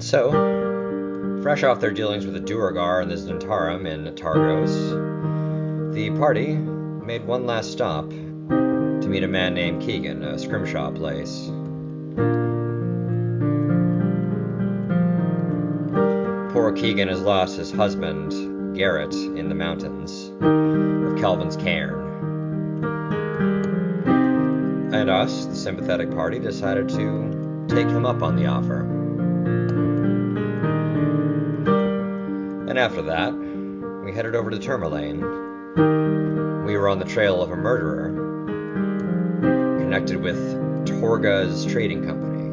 And so, fresh off their dealings with the Duergar and the Zentarum in Targos, the party made one last stop to meet a man named Keegan, a scrimshaw place. Poor Keegan has lost his husband, Garrett, in the mountains of Kelvin's Cairn. And us, the sympathetic party, decided to take him up on the offer. And after that, we headed over to Tourmaline. We were on the trail of a murderer connected with Torga's trading company.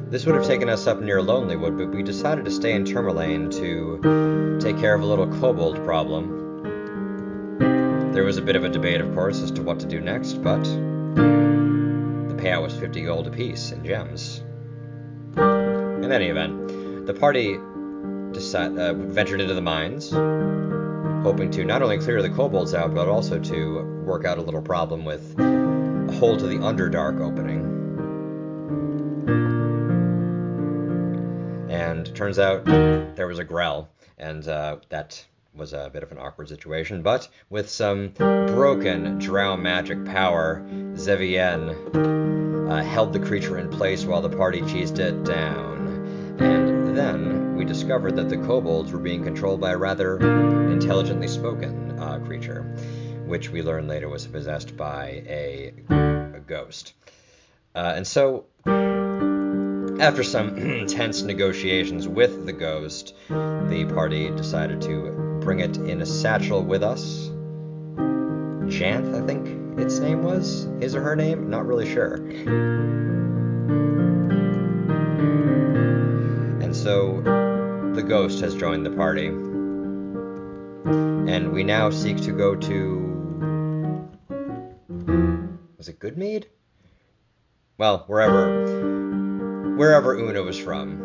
This would have taken us up near Lonelywood, but we decided to stay in Tourmaline to take care of a little kobold problem. There was a bit of a debate, of course, as to what to do next, but the payout was 50 gold apiece in gems. In any event, the party ventured into the mines, hoping to not only clear the kobolds out, but also to work out a little problem with a hole to the Underdark opening. And it turns out there was a Grell, and that was a bit of an awkward situation, but with some broken drow magic power, Zevien held the creature in place while the party cheesed it down. And then we discovered that the kobolds were being controlled by a rather intelligently spoken creature, which we learned later was possessed by a ghost. And so, after some intense negotiations with the ghost, the party decided to bring it in a satchel with us. Janth, I think its name was? His or her name? Not really sure. And so the ghost has joined the party. And we now seek to go to... Was it Goodmead? Well, wherever Una was from.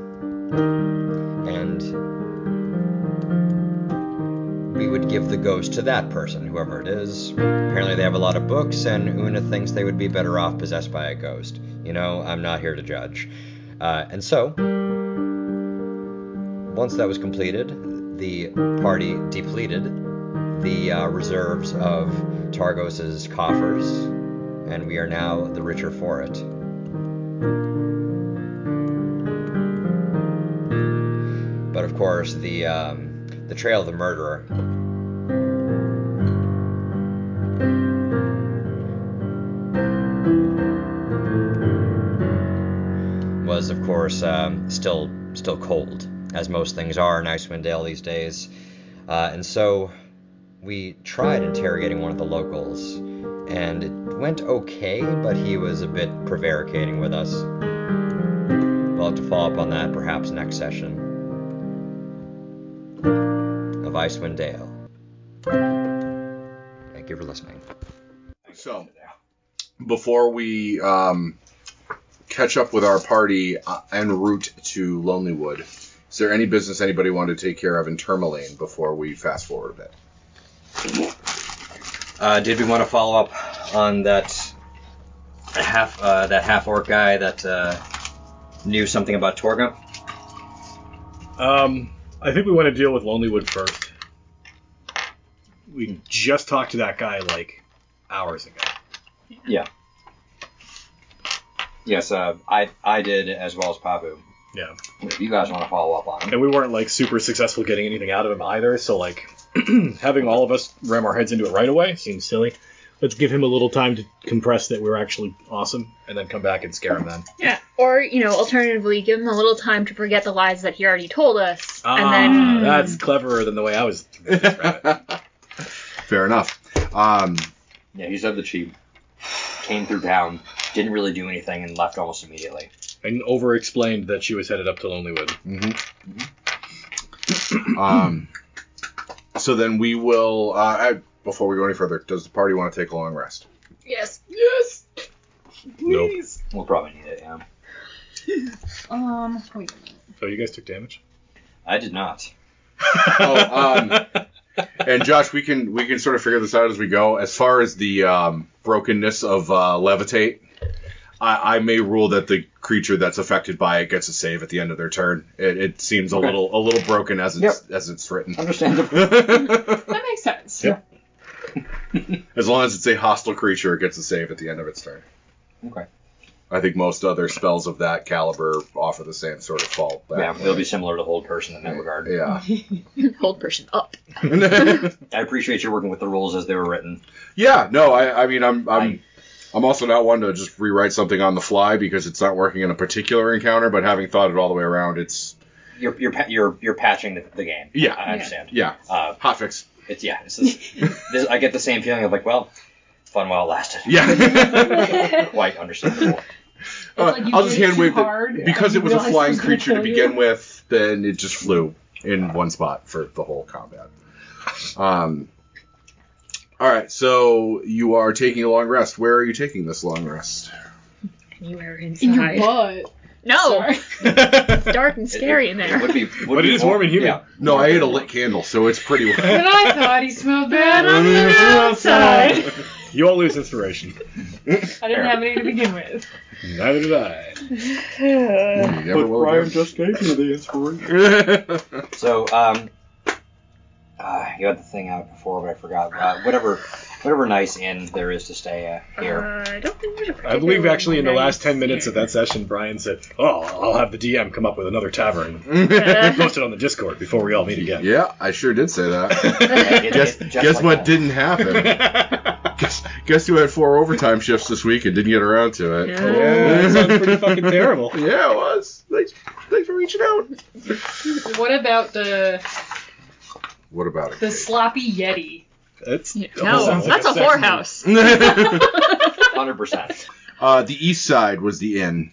And we would give the ghost to that person, whoever it is. Apparently they have a lot of books, and Una thinks they would be better off possessed by a ghost. You know, I'm not here to judge. And so, once that was completed, the party depleted the reserves of Targos' coffers, and we are now the richer for it. But of course, the trail of the murderer was, of course, still cold, as most things are in Icewind Dale these days. And so we tried interrogating one of the locals, and it went okay, but he was a bit prevaricating with us. We'll have to follow up on that perhaps next session of Icewind Dale. Thank you for listening. So, before we catch up with our party en route to Lonelywood, is there any business anybody wanted to take care of in Tourmaline before we fast forward a bit? Did we want to follow up on that half-orc guy that knew something about Torga? I think we want to deal with Lonelywood first. We just talked to that guy like hours ago. Yeah. Yes, I did, as well as Pabu. Yeah. If you guys want to follow up on him. And we weren't like super successful getting anything out of him either, so like having all of us ram our heads into it right away seems silly. Let's give him a little time to compress that we're actually awesome, and then come back and scare him then. Yeah, or, alternatively, give him a little time to forget the lies that he already told us, and then... That's cleverer than the way I was describing it. Fair enough. Yeah, he said that she came through town, didn't really do anything, and left almost immediately. And over-explained that she was headed up to Lonelywood. Mm-hmm. So then we will... before we go any further, does the party want to take a long rest? Yes. Yes! Please. Nope. We'll probably need it, yeah. Wait. Oh, you guys took damage? I did not. And Josh, we can sort of figure this out as we go. As far as the brokenness of Levitate, I may rule that the creature that's affected by it gets a save at the end of their turn. It seems a little broken as it's written. Understandable. That makes sense. Yep. As long as it's a hostile creature, it gets a save at the end of its turn. Okay. I think most other spells of that caliber offer the same sort of fault. Yeah, it'll be similar to Hold Person in that regard. Yeah. Hold person up. I appreciate you working with the rules as they were written. Yeah. No, I mean, I'm also not one to just rewrite something on the fly because it's not working in a particular encounter. But having thought it all the way around, it's You're patching the game. Yeah. I understand. yeah, hotfix. It's I get the same feeling of like, well, fun while it lasted. Yeah. Quite understandable. like you I'll just did it hand too wave hard it because and it was a realized it flying was gonna creature to kill you. begin with. Then it just flew in one spot for the whole combat. All right, so you are taking a long rest. Where are you taking this long rest? Anywhere In your inside. butt. No, Sorry. it's dark and scary in there. It would be, But it is warm and humid. Yeah. No, I ate a lit candle, so it's pretty. And I thought he smelled bad on the outside. You all lose inspiration. I didn't have any to begin with. Neither did I. You never will again. just gave me the inspiration. So, you had the thing out before, but I forgot. Whatever nice inn there is to stay here. I don't think there's a I believe actually in the last 10 minutes here. of that session, Brian said, "Oh, I'll have the DM come up with another tavern, post it on the Discord before we all meet again." Yeah, I sure did say that. Just Guess like what that. didn't happen? Guess who had 4 overtime shifts this week and didn't get around to it? Yeah. Yeah, that sounds pretty fucking terrible. Yeah, it was. Thanks for reaching out. What about the What about it? sloppy Yeti? That's No, sounds like that's a sex movie. whorehouse. 100%. The east side was the inn.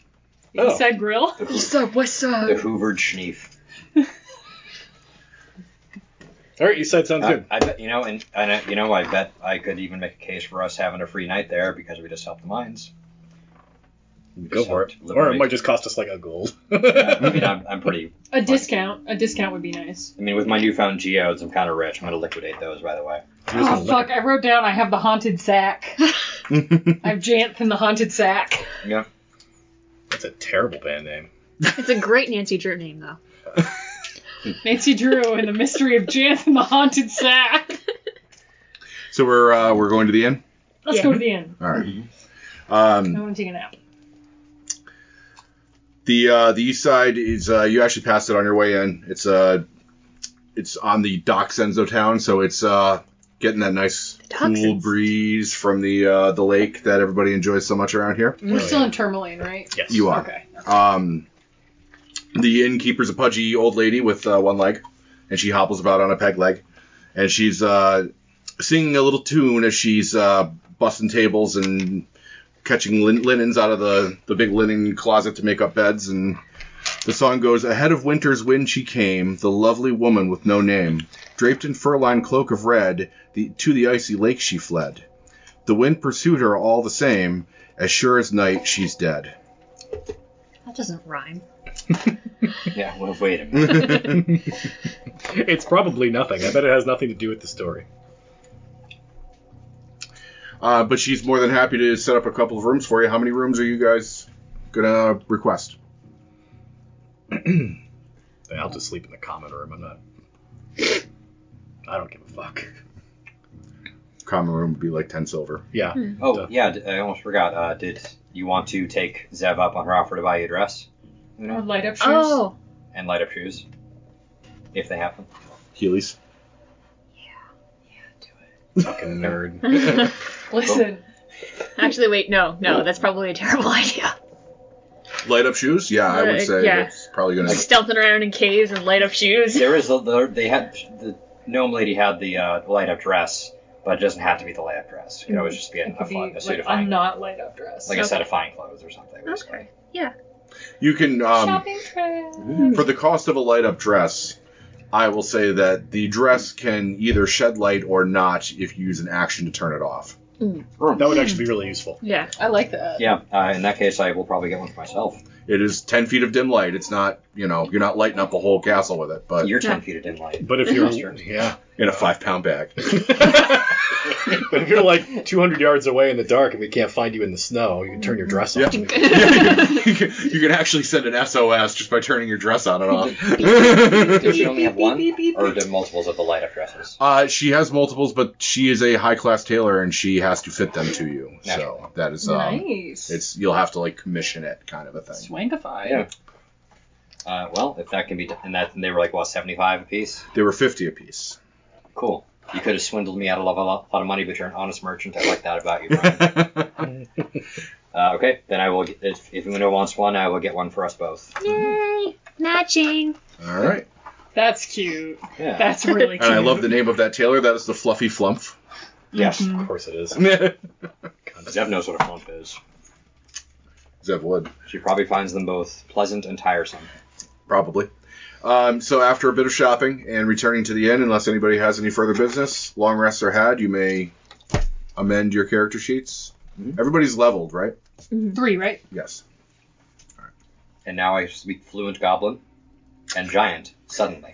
Oh. East Side Grill? What's up? What's The up? Hoovered Schneef. All right, you said sounds good. I bet I bet I could even make a case for us having a free night there because we just helped the mines. Go for it. Or it might just cost us like a gold. Yeah, I mean, I'm pretty. A discount would be nice. I mean, with my newfound geodes, I'm kind of rich. I'm gonna liquidate those, by the way. Oh, fuck, I wrote down I have the haunted sack. I have Janth in the haunted sack. Yeah. That's a terrible band name. It's a great Nancy Drew name, though. Nancy Drew and the mystery of Janth in the haunted sack. So we're going to the inn. Let's go to the inn. All right. I want to take a nap. The east side is you actually passed it on your way in. It's on the docks ends of town, so it's getting that nice cool Dachshunds. breeze from the lake that everybody enjoys so much around here. We're still in Tourmaline, right? Yes. You are. Okay. The innkeeper's a pudgy old lady with one leg, and she hobbles about on a peg leg, and she's singing a little tune as she's busting tables and catching linens out of the big linen closet to make up beds, and the song goes, "Ahead of winter's wind she came, the lovely woman with no name. Draped in fur-lined cloak of red, to the icy lake she fled. The wind pursued her all the same, as sure as night she's dead." That doesn't rhyme. Yeah. Well, wait a minute. It's probably nothing. I bet it has nothing to do with the story. But she's more than happy to set up a couple of rooms for you. How many rooms are you guys gonna request? I'll just sleep in the common room. I don't give a fuck. Common room would be like 10 silver. Yeah. Oh, yeah. I almost forgot. Did you want to take Zev up on her offer to buy you a dress? Or light up shoes. Oh. And light up shoes, if they have them. Heelys. Fucking nerd. Listen. Actually, wait, no, that's probably a terrible idea. Light up shoes? Yeah, I would say yeah. that's probably gonna. Like stealthing around in caves and light up shoes. There is the gnome lady had the light up dress, but it doesn't have to be the light up dress. It could always just be It could be a suit like of a fine, not light up dress. like a set of fine clothes or something. Basically. Okay. Yeah. You can Shopping trip. for the cost of a light up dress. I will say that the dress can either shed light or not if you use an action to turn it off. That would actually be really useful. Yeah. I like that. Yeah. In that case, I will probably get one for myself. It is 10 feet of dim light. It's not you're not lighting up a whole castle with it, but You're 10 feet of dim light. But if you're Sure. in a 5-pound bag. But if you're like 200 yards away in the dark and we can't find you in the snow, you can turn your dress Yeah. off. you can actually send an SOS just by turning your dress on and off. Does she only have one? Or do multiples of the light up dresses? She has multiples, but she is a high-class tailor, and she has to fit them to you. So Naturally. that is Nice. you'll have to like commission it, kind of a thing. Swankified. Yeah. Well, if that can be done, and they were like, what, 75 apiece? They were 50 apiece. Cool. You could have swindled me out of a lot of money, but you're an honest merchant. I like that about you, Brian. Okay, then I will. If Una wants one, I will get one for us both. Yay! Matching. All right. That's cute. Yeah. That's really cute. And I love the name of that tailor. That is the Fluffy Flump. Yes. Of course it is. Zev knows what a flump is. Zev would. She probably finds them both pleasant and tiresome. Probably. So after a bit of shopping and returning to the inn, unless anybody has any further business, long rests are had, you may amend your character sheets. Mhm. Everybody's leveled, right? 3, right? Yes. And now I speak fluent goblin and giant, suddenly.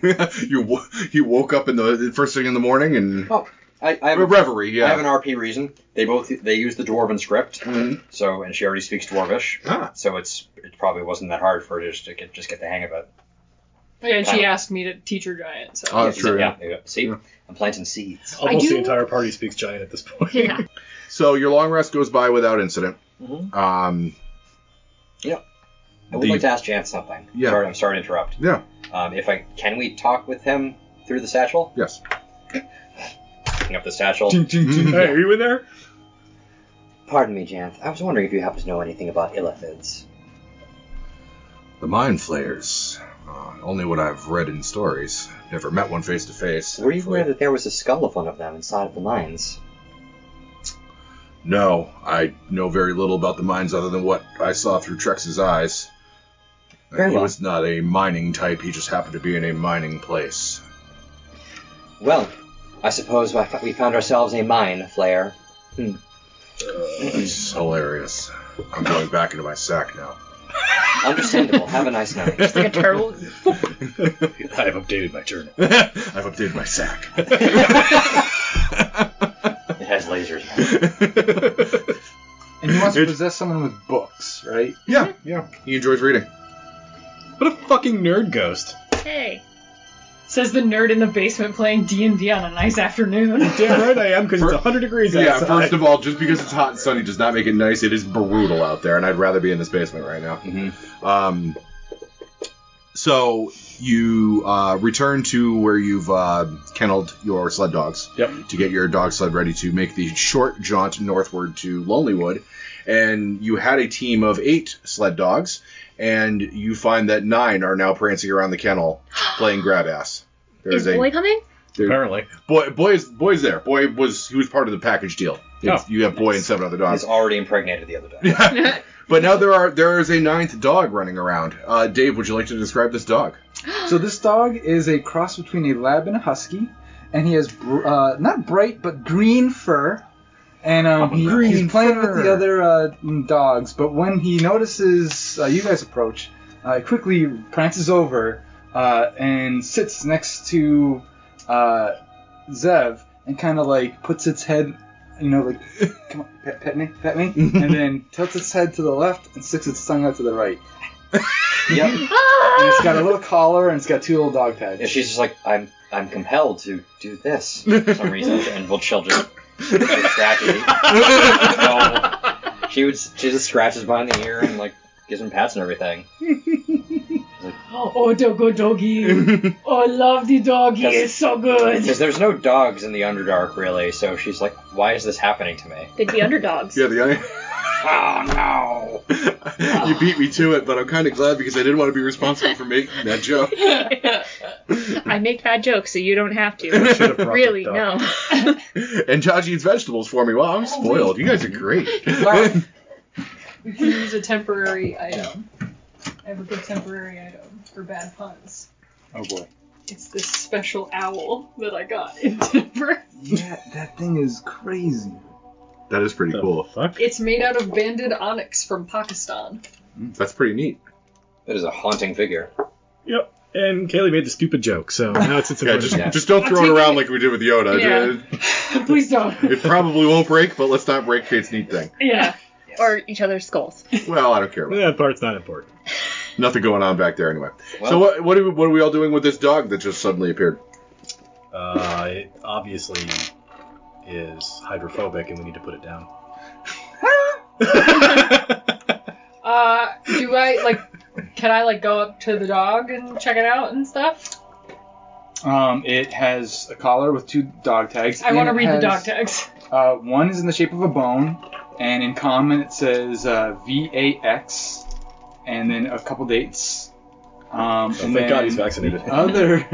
You woke up in the first thing in the morning and Oh, I have a reverie, yeah. I have an RP reason. They use the dwarven script, Mhm. and she already speaks dwarvish, Ah. so it probably wasn't that hard for her to just get the hang of it. Yeah, and she asked me to teach her giant, so. Oh, that's true, Yeah. See, Yeah. I'm planting seeds. Almost I do- the entire party speaks giant at this point. Yeah. So your long rest goes by without incident. Mm-hmm. Um, I would like to ask Jan something. Yeah. I'm sorry to interrupt. yeah. Can we talk with him through the satchel? Yes. Picking up the satchel. Hey, are you in there? Pardon me, Janth. I was wondering if you happen to know anything about illithids. The Mind Flayers. Only what I've read in stories. Never met one face to face. Were you aware that there was a skull of one of them inside of the mines? No, I know very little about the mines other than what I saw through Trex's eyes. Very He well. was not a mining type, he just happened to be in a mining place. Well, I suppose we found ourselves a mine flayer. It's hilarious. I'm going back into my sack now. Understandable. Have a nice night. Like a turtle. I have updated my journal. I've updated my sack. It has lasers now. And he wants to possess someone with books, right? Yeah. He enjoys reading. What a fucking nerd ghost. Hey. Says the nerd in the basement playing D&D on a nice afternoon. Damn right I am, because it's 100 degrees Yeah, outside. first of all, just because it's hot and sunny does not make it nice. It is brutal out there, and I'd rather be in this basement right now. Mm-hmm. So you return to where you've kennelled your sled dogs. Yep. To get your dog sled ready to make the short jaunt northward to Lonelywood. And you had a team of 8 sled dogs, and you find that 9 are now prancing around the kennel playing grab ass. Is Boy coming? Apparently. Boy is there. Boy was part of the package deal. Oh, You have Boy and 7 other dogs. He's already impregnated the other dog. But now there is a 9th dog running around. Dave, would you like to describe this dog? So this dog is a cross between a lab and a husky, and he has not bright but green fur. And he's playing with the other dogs, but when he notices you guys approach, he quickly prances over and sits next to Zev and kind of like puts its head, like, come on, pet me, and then tilts its head to the left and sticks its tongue out to the right. Yep. And it's got a little collar and it's got 2 little dog tags. Yeah, she's just like, I'm compelled to do this for some reason, and she'll just scratch it. No. She just scratches behind the ear and like gives him pats and everything. Oh, doggy. Oh, I love the doggy. It's so good. Because there's no dogs in the Underdark really, so she's like, why is this happening to me? They'd be underdogs. Yeah, the Oh no! You beat me to it, but I'm kind of glad because I didn't want to be responsible for making that joke. I make bad jokes, so you don't have to. Should've brought Really, the no. duck. And Josh eats vegetables for me. Wow, I'm spoiled. You guys are great. We can use a temporary item. I have a good temporary item for bad puns. Oh boy. It's this special owl that I got in Denver. Yeah, that thing is crazy. That is pretty cool. Fuck. It's made out of banded onyx from Pakistan. That's pretty neat. That is a haunting figure. Yep. And Kaylee made the stupid joke, so now it's in Yeah, front of me. just don't throw it around like we did with Yoda. Yeah. Please don't. It probably won't break, but let's not break Kate's neat thing. Yeah. Or each other's skulls. Well, I don't care about That part's not important. Nothing going on back there anyway. Well- So what are we all doing with this dog that just suddenly appeared? It obviously is hydrophobic, and we need to put it down. Do I, like, can I, like, go up to the dog and check it out and stuff? It has a collar with 2 dog tags. I want to and it read the has- dog tags. One is in the shape of a bone, and in common it says VAX, and then a couple dates. And Thank then God he's vaccinated. The other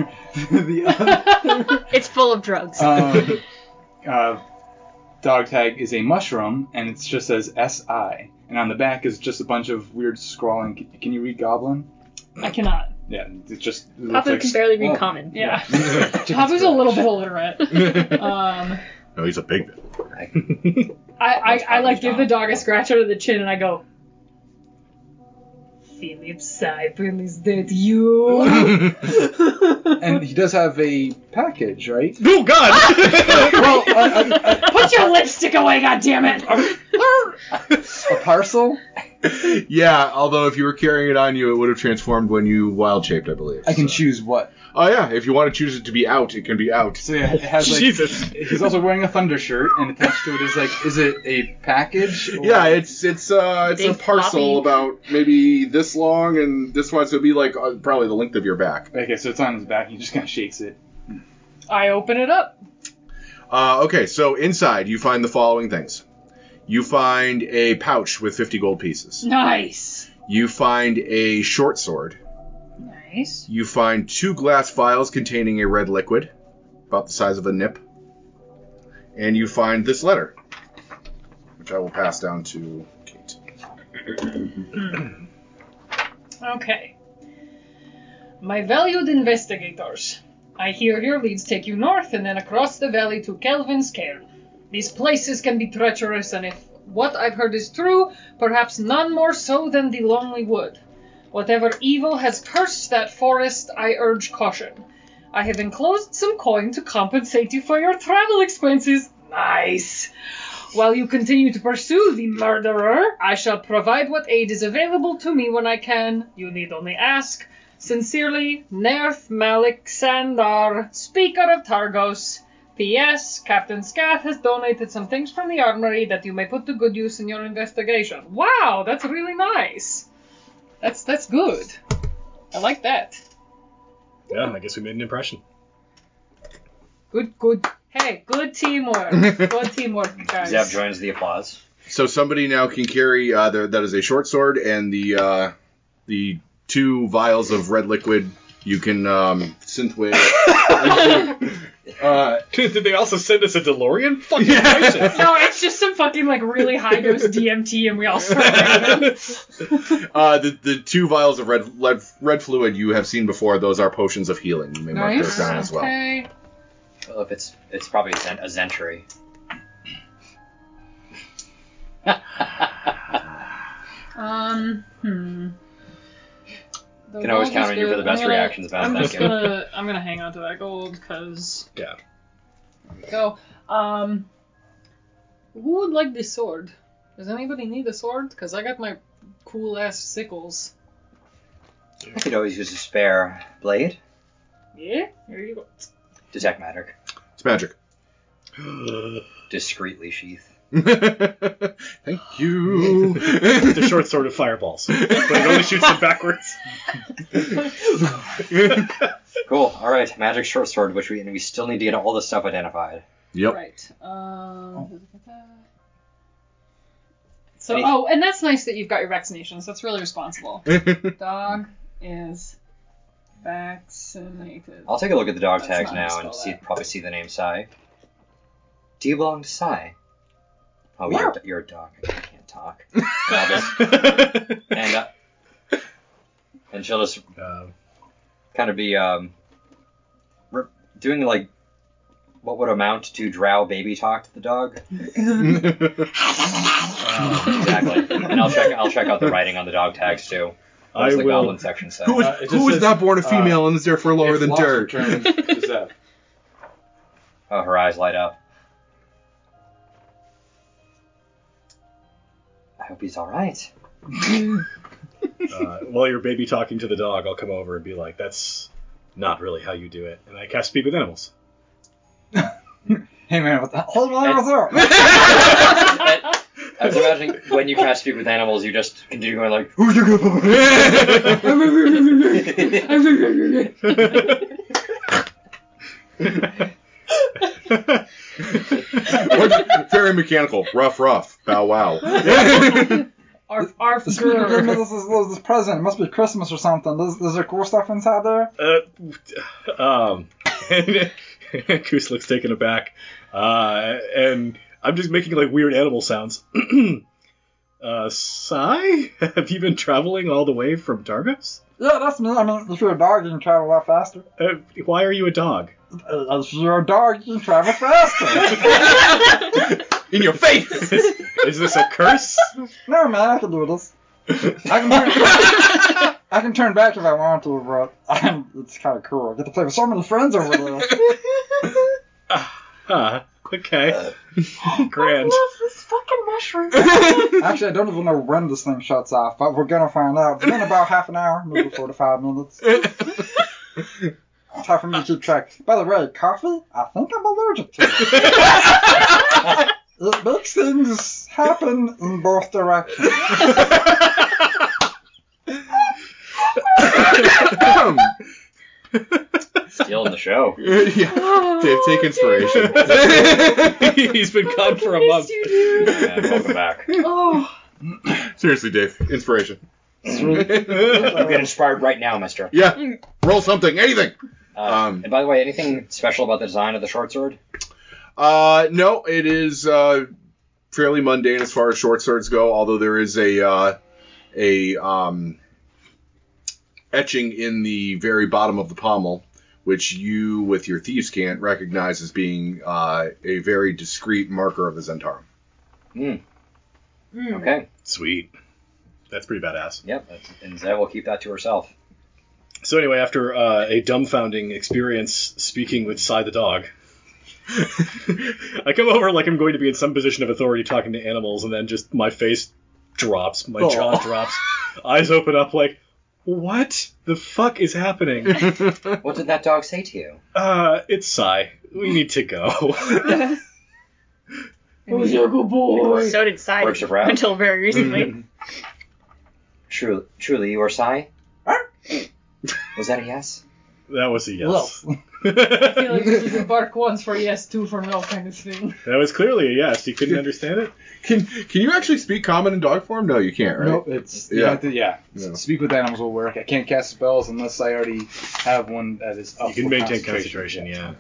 It's full of drugs. dog tag is a mushroom, and it just says SI. And on the back is just a bunch of weird scrawling. Can you read Goblin? I cannot. Yeah, it just looks Papa like can barely read common. Yeah. Papa's a little bit illiterate. No, he's a big bit. I like give the dog a scratch under the chin and I go, Philip Cypern, is that you? And he does have a package, right? Oh, God! Well, Put your lipstick away, goddammit! a parcel. Yeah, although if you were carrying it on you, it would have transformed when you wild shaped, I believe. I can So. choose what. Oh yeah, if you want to choose it to be out, it can be out. So yeah, it has like. Jesus. He's also wearing a thunder shirt, and attached to it is like, is it a package? Or... Yeah, it's a Big parcel floppy. about maybe this long and this one, so it'd be like probably the length of your back. Okay, so it's on his back. He just kind of shakes it. I open it up. Okay, so inside you find the following things. You find a pouch with 50 gold pieces. Nice. You find a short sword. Nice. You find 2 glass vials containing a red liquid, about the size of a nip. And you find this letter, which I will pass down to Kate. Okay. My valued investigators, I hear your leads take you north and then across the valley to Kelvin's Cairn. These places can be treacherous, and if what I've heard is true, perhaps none more so than the Lonely Wood. Whatever evil has cursed that forest, I urge caution. I have enclosed some coin to compensate you for your travel expenses. Nice! While you continue to pursue the murderer, I shall provide what aid is available to me when I can. You need only ask. Sincerely, Nerth Malik Sandar, Speaker of Targos. P.S. Captain Scath has donated some things from the armory that you may put to good use in your investigation. Wow, that's really nice. That's good. I like that. Yeah, I guess we made an impression. Good. Hey, good teamwork. Good teamwork, guys. Zeb joins the applause. So somebody now can carry that is a short sword and the 2 vials of red liquid. You can synthwave. Did they also send us a DeLorean? Fucking Yeah. gracious. No, it's just some fucking like really high dose DMT, and we all start drinking. The 2 vials of red fluid you have seen before. Those are potions of healing. You may mark those down as well. Okay. Well, if it's probably a Zentry. The Can always gold count is on you for good. the best reactions, man. I'm Thank just you. gonna hang on to that gold because Yeah. go. Who would like this sword? Does anybody need a sword? Because I got my cool ass sickles. I could always use a spare blade. Yeah, here you go. Detect magic. It's magic. Discreetly sheath. Thank you. It's a short sword of fireballs, but it only shoots them backwards. Cool. All right, magic short sword, which we still need to get all this stuff identified. Yep. Right. So, and that's nice that you've got your vaccinations. That's really responsible. Dog is vaccinated. I'll take a look at the dog That's tags not now how and to spell that. probably see the name Sai. Do you belong to Sai? Oh, you're a dog. I can't talk. And she'll just kind of be doing like what would amount to drow baby talk to the dog. Exactly. And I'll check out the writing on the dog tags too. What does the goblin section say? Who was not born a female and is therefore lower than dirt? Oh, her eyes light up. I hope he's all right. While you're baby talking to the dog, I'll come over and be like, "That's not really how you do it." And I cast Speak with Animals. Hey man, what the hell? I was imagining when you cast Speak with Animals, you just continue going like, Who's your good boy? Very mechanical. Rough. Bow wow. Arf, Speaking of goodness, this present. It must be Christmas or something. Is there cool stuff inside there? Goose looks taken aback. And I'm just making like weird animal sounds. Sai? Have you been traveling all the way from Targos? Yeah, that's me. I mean, if you're a dog, you can travel a lot faster. Why are you a dog? If you're a dog, you can travel faster. In your face! Is this a curse? No, man, I can do this. I can turn back if I want to, but it's kind of cool. I get to play with so many friends over there. Okay. Grand. I love this fucking mushroom. Actually, I don't even know when this thing shuts off, but we're gonna find out in about half an hour, maybe 45 minutes. It's hard for me to keep track. By the way, coffee? I think I'm allergic to it. It makes things happen in both directions. stealing the show. Yeah. Dave, take inspiration. He's been gone for a month. And welcome back. Oh. Seriously, Dave, inspiration. You get inspired right now, mister. Yeah. Roll something, anything. And by the way, anything special about the design of the short sword? No, it is fairly mundane as far as short swords go, although there is a etching in the very bottom of the pommel, which you, with your thieves' cant, recognize as being a very discreet marker of the Zentarum. Okay. Sweet. That's pretty badass. Yep, and Zev will keep that to herself. So anyway, after a dumbfounding experience speaking with Sai the dog, I come over like I'm going to be in some position of authority talking to animals, and then just my face drops, my jaw drops, eyes open up like, what the fuck is happening? What did that dog say to you? It's Sai. We need to go. Who's your good boy? So did Sai Works of wrath. until very recently. Truly, you are Sai? Was that a yes? That was a yes. I feel like this is a bark once for yes, two for no kind of thing. That was clearly a yes. You couldn't understand it? Can you actually speak common in dog form? No, you can't, right? Nope, it's Speak with animals will work. I can't cast spells unless I already have one that is up. You can for maintain concentration, yeah.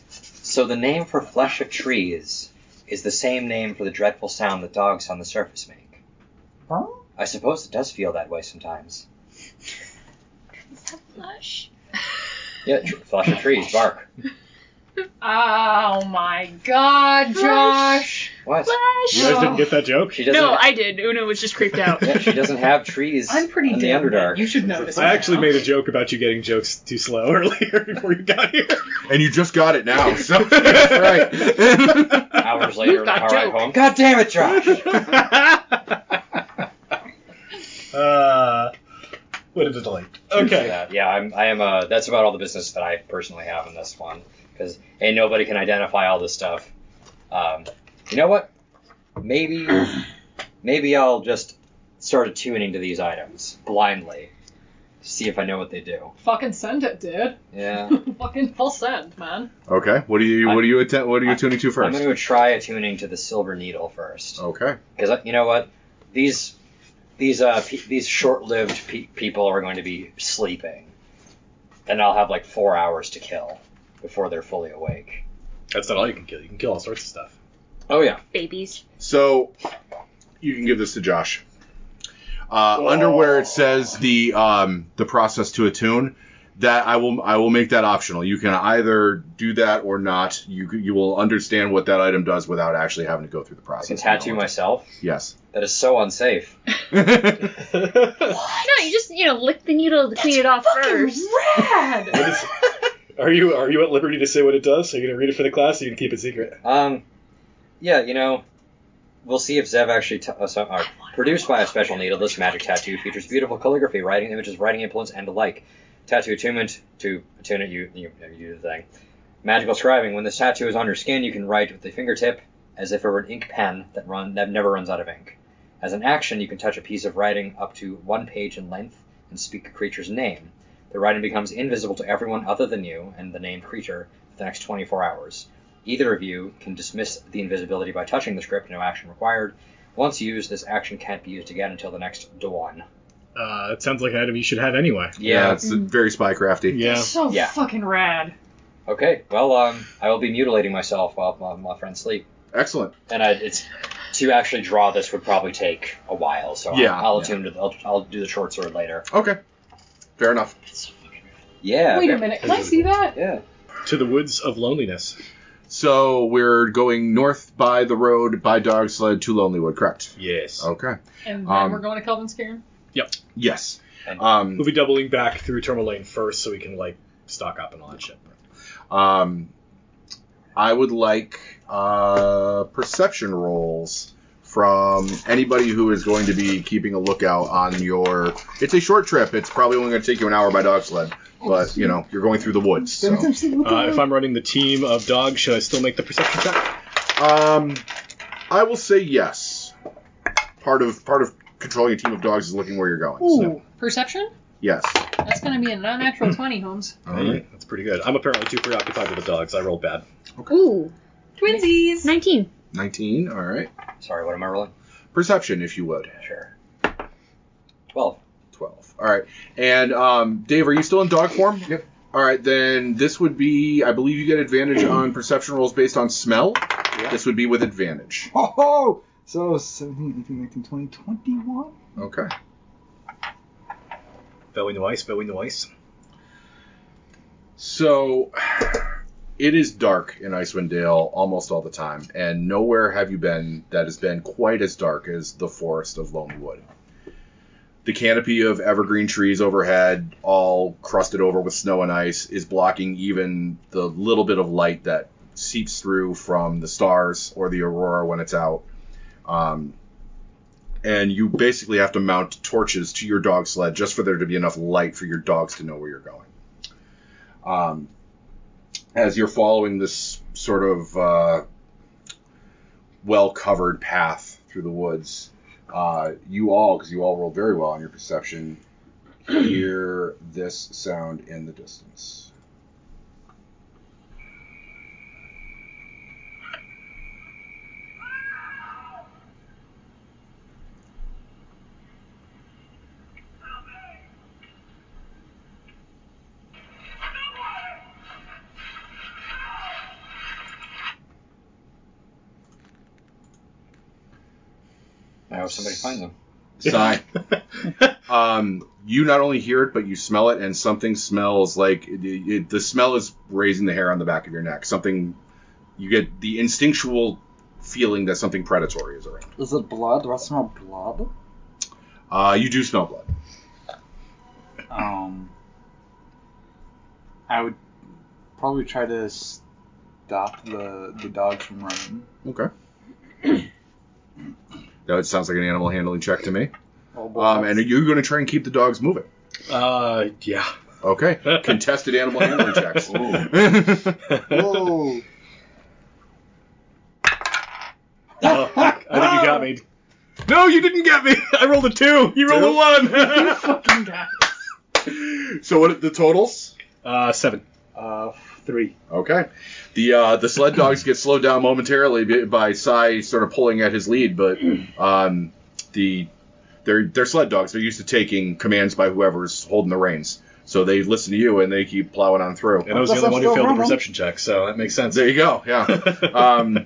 So the name for flesh of trees is the same name for the dreadful sound that dogs on the surface make. Huh? I suppose it does feel that way sometimes. Is that flush? Yeah, flesh of trees, bark. Oh my god, Josh! What? Flush! You guys didn't get that joke? She doesn't. No, I did. Una was just creeped out. Yeah, she doesn't have trees I'm pretty in the dead. Underdark. You should notice. I actually now. made a joke about you getting jokes too slow earlier before you got here. And you just got it now, so that's right. Hours later, got on our ride joke. home. God damn it, Josh! What a delight. Okay. Yeah, I am. That's about all the business that I personally have in this one, because nobody can identify all this stuff. You know what? Maybe I'll just start attuning to these items blindly, to see if I know what they do. Fucking send it, dude. Yeah. Fucking full send, man. Okay. What are you tuning to first? I'm going to try attuning to the silver needle first. Okay. Because you know what? These short-lived people are going to be sleeping. Then I'll have like 4 hours to kill before they're fully awake. That's not all you can kill. You can kill all sorts of stuff. Oh yeah. Babies. So you can give this to Josh. Under where it says the process to attune, that I will make that optional. You can either do that or not. You will understand what that item does without actually having to go through the I process. can tattoo myself. Yes. That is so unsafe. No, you just, lick the needle to clean it off first. Rad! Are you at liberty to say what it does? Are you gonna read it for the class, or are you gonna keep it secret? Yeah, we'll see if Zev actually... produced by a special needle, this magic tattoo features beautiful calligraphy, writing images, writing implements, and the like. Tattoo attunement to attune it, you do the thing. Magical scribing. When this tattoo is on your skin, you can write with the fingertip as if it were an ink pen that never runs out of ink. As an action, you can touch a piece of writing up to 1 page in length and speak a creature's name. The writing becomes invisible to everyone other than you and the named creature for the next 24 hours. Either of you can dismiss the invisibility by touching the script, no action required. Once used, this action can't be used again until the next dawn. It sounds like an item you should have anyway. Yeah, it's very spycrafty. Yeah. So fucking rad. Okay, well, I will be mutilating myself while my friends sleep. Excellent. And it's to actually draw this would probably take a while, so I'll do the short sword later. Okay, fair enough. Yeah. Wait a minute, can I see that? Yeah. To the woods of loneliness. So we're going north by the road by dog sled to Lonelywood, correct? Yes. Okay. And then we're going to Kelvin's Cairn? Yep. Yes. We'll be doubling back through Tourmaline first, so we can stock up and all that shit. I would like perception rolls from anybody who is going to be keeping a lookout on your... It's a short trip. It's probably only going to take you an hour by dog sled. But, you're going through the woods. So. If I'm running the team of dogs, should I still make the perception check? I will say yes. Part of controlling a team of dogs is looking where you're going. Ooh, So. perception? Yes. That's going to be a non-natural 20, Holmes. All right. That's pretty good. I'm apparently too preoccupied with the dogs. I rolled bad. Okay. Ooh. Twinsies! 19. 19, all right. Sorry, what am I rolling? Perception, if you would. Sure. 12. 12. All right. And, Dave, are you still in dog form? Yep. All right, then this would be, I believe you get advantage on perception rolls based on smell. Yeah. This would be with advantage. Oh! So 17, 18, 19, 20, 21? Okay. Belly the ice. So, it is dark in Icewind Dale almost all the time, and nowhere have you been that has been quite as dark as the forest of Lonelywood. The canopy of evergreen trees overhead, all crusted over with snow and ice, is blocking even the little bit of light that seeps through from the stars or the aurora when it's out. And you basically have to mount torches to your dog sled just for there to be enough light for your dogs to know where you're going. As you're following this sort of well-covered path through the woods, because you all rolled very well on your perception, hear this sound in the distance. I hope somebody finds them. Sigh. You not only hear it, but you smell it, and something smells like... the smell is raising the hair on the back of your neck. You get the instinctual feeling that something predatory is around. Is it blood? Do I smell blood? You do smell blood. I would probably try to stop the dogs from running. Okay. That sounds like an animal handling check to me. Oh, boy. And are you going to try and keep the dogs moving? Yeah. Okay. Contested animal handling checks. Whoa. Oh, I think you got me. No, you didn't get me. I rolled a 2. You rolled a 1. You fucking got it. So what are the totals? 7. 3. Okay. The sled dogs get slowed down momentarily by Sai sort of pulling at his lead, but they're sled dogs. They're used to taking commands by whoever's holding the reins. So they listen to you and they keep plowing on through. And I was the only one who failed the perception check, so that makes sense. There you go. Yeah.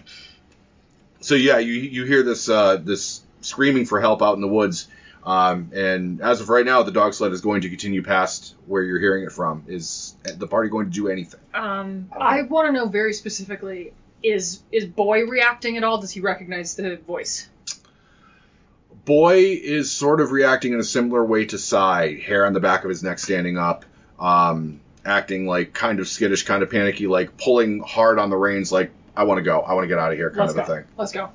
So yeah, you hear this screaming for help out in the woods. And as of right now, the dog sled is going to continue past where you're hearing it from. Is the party going to do anything? I want to know very specifically, is Boy reacting at all? Does he recognize the voice? Boy is sort of reacting in a similar way to Sai, hair on the back of his neck standing up, acting like kind of skittish, kind of panicky, like pulling hard on the reins, like, I want to go, I want to get out of here, kind of a thing. Let's go.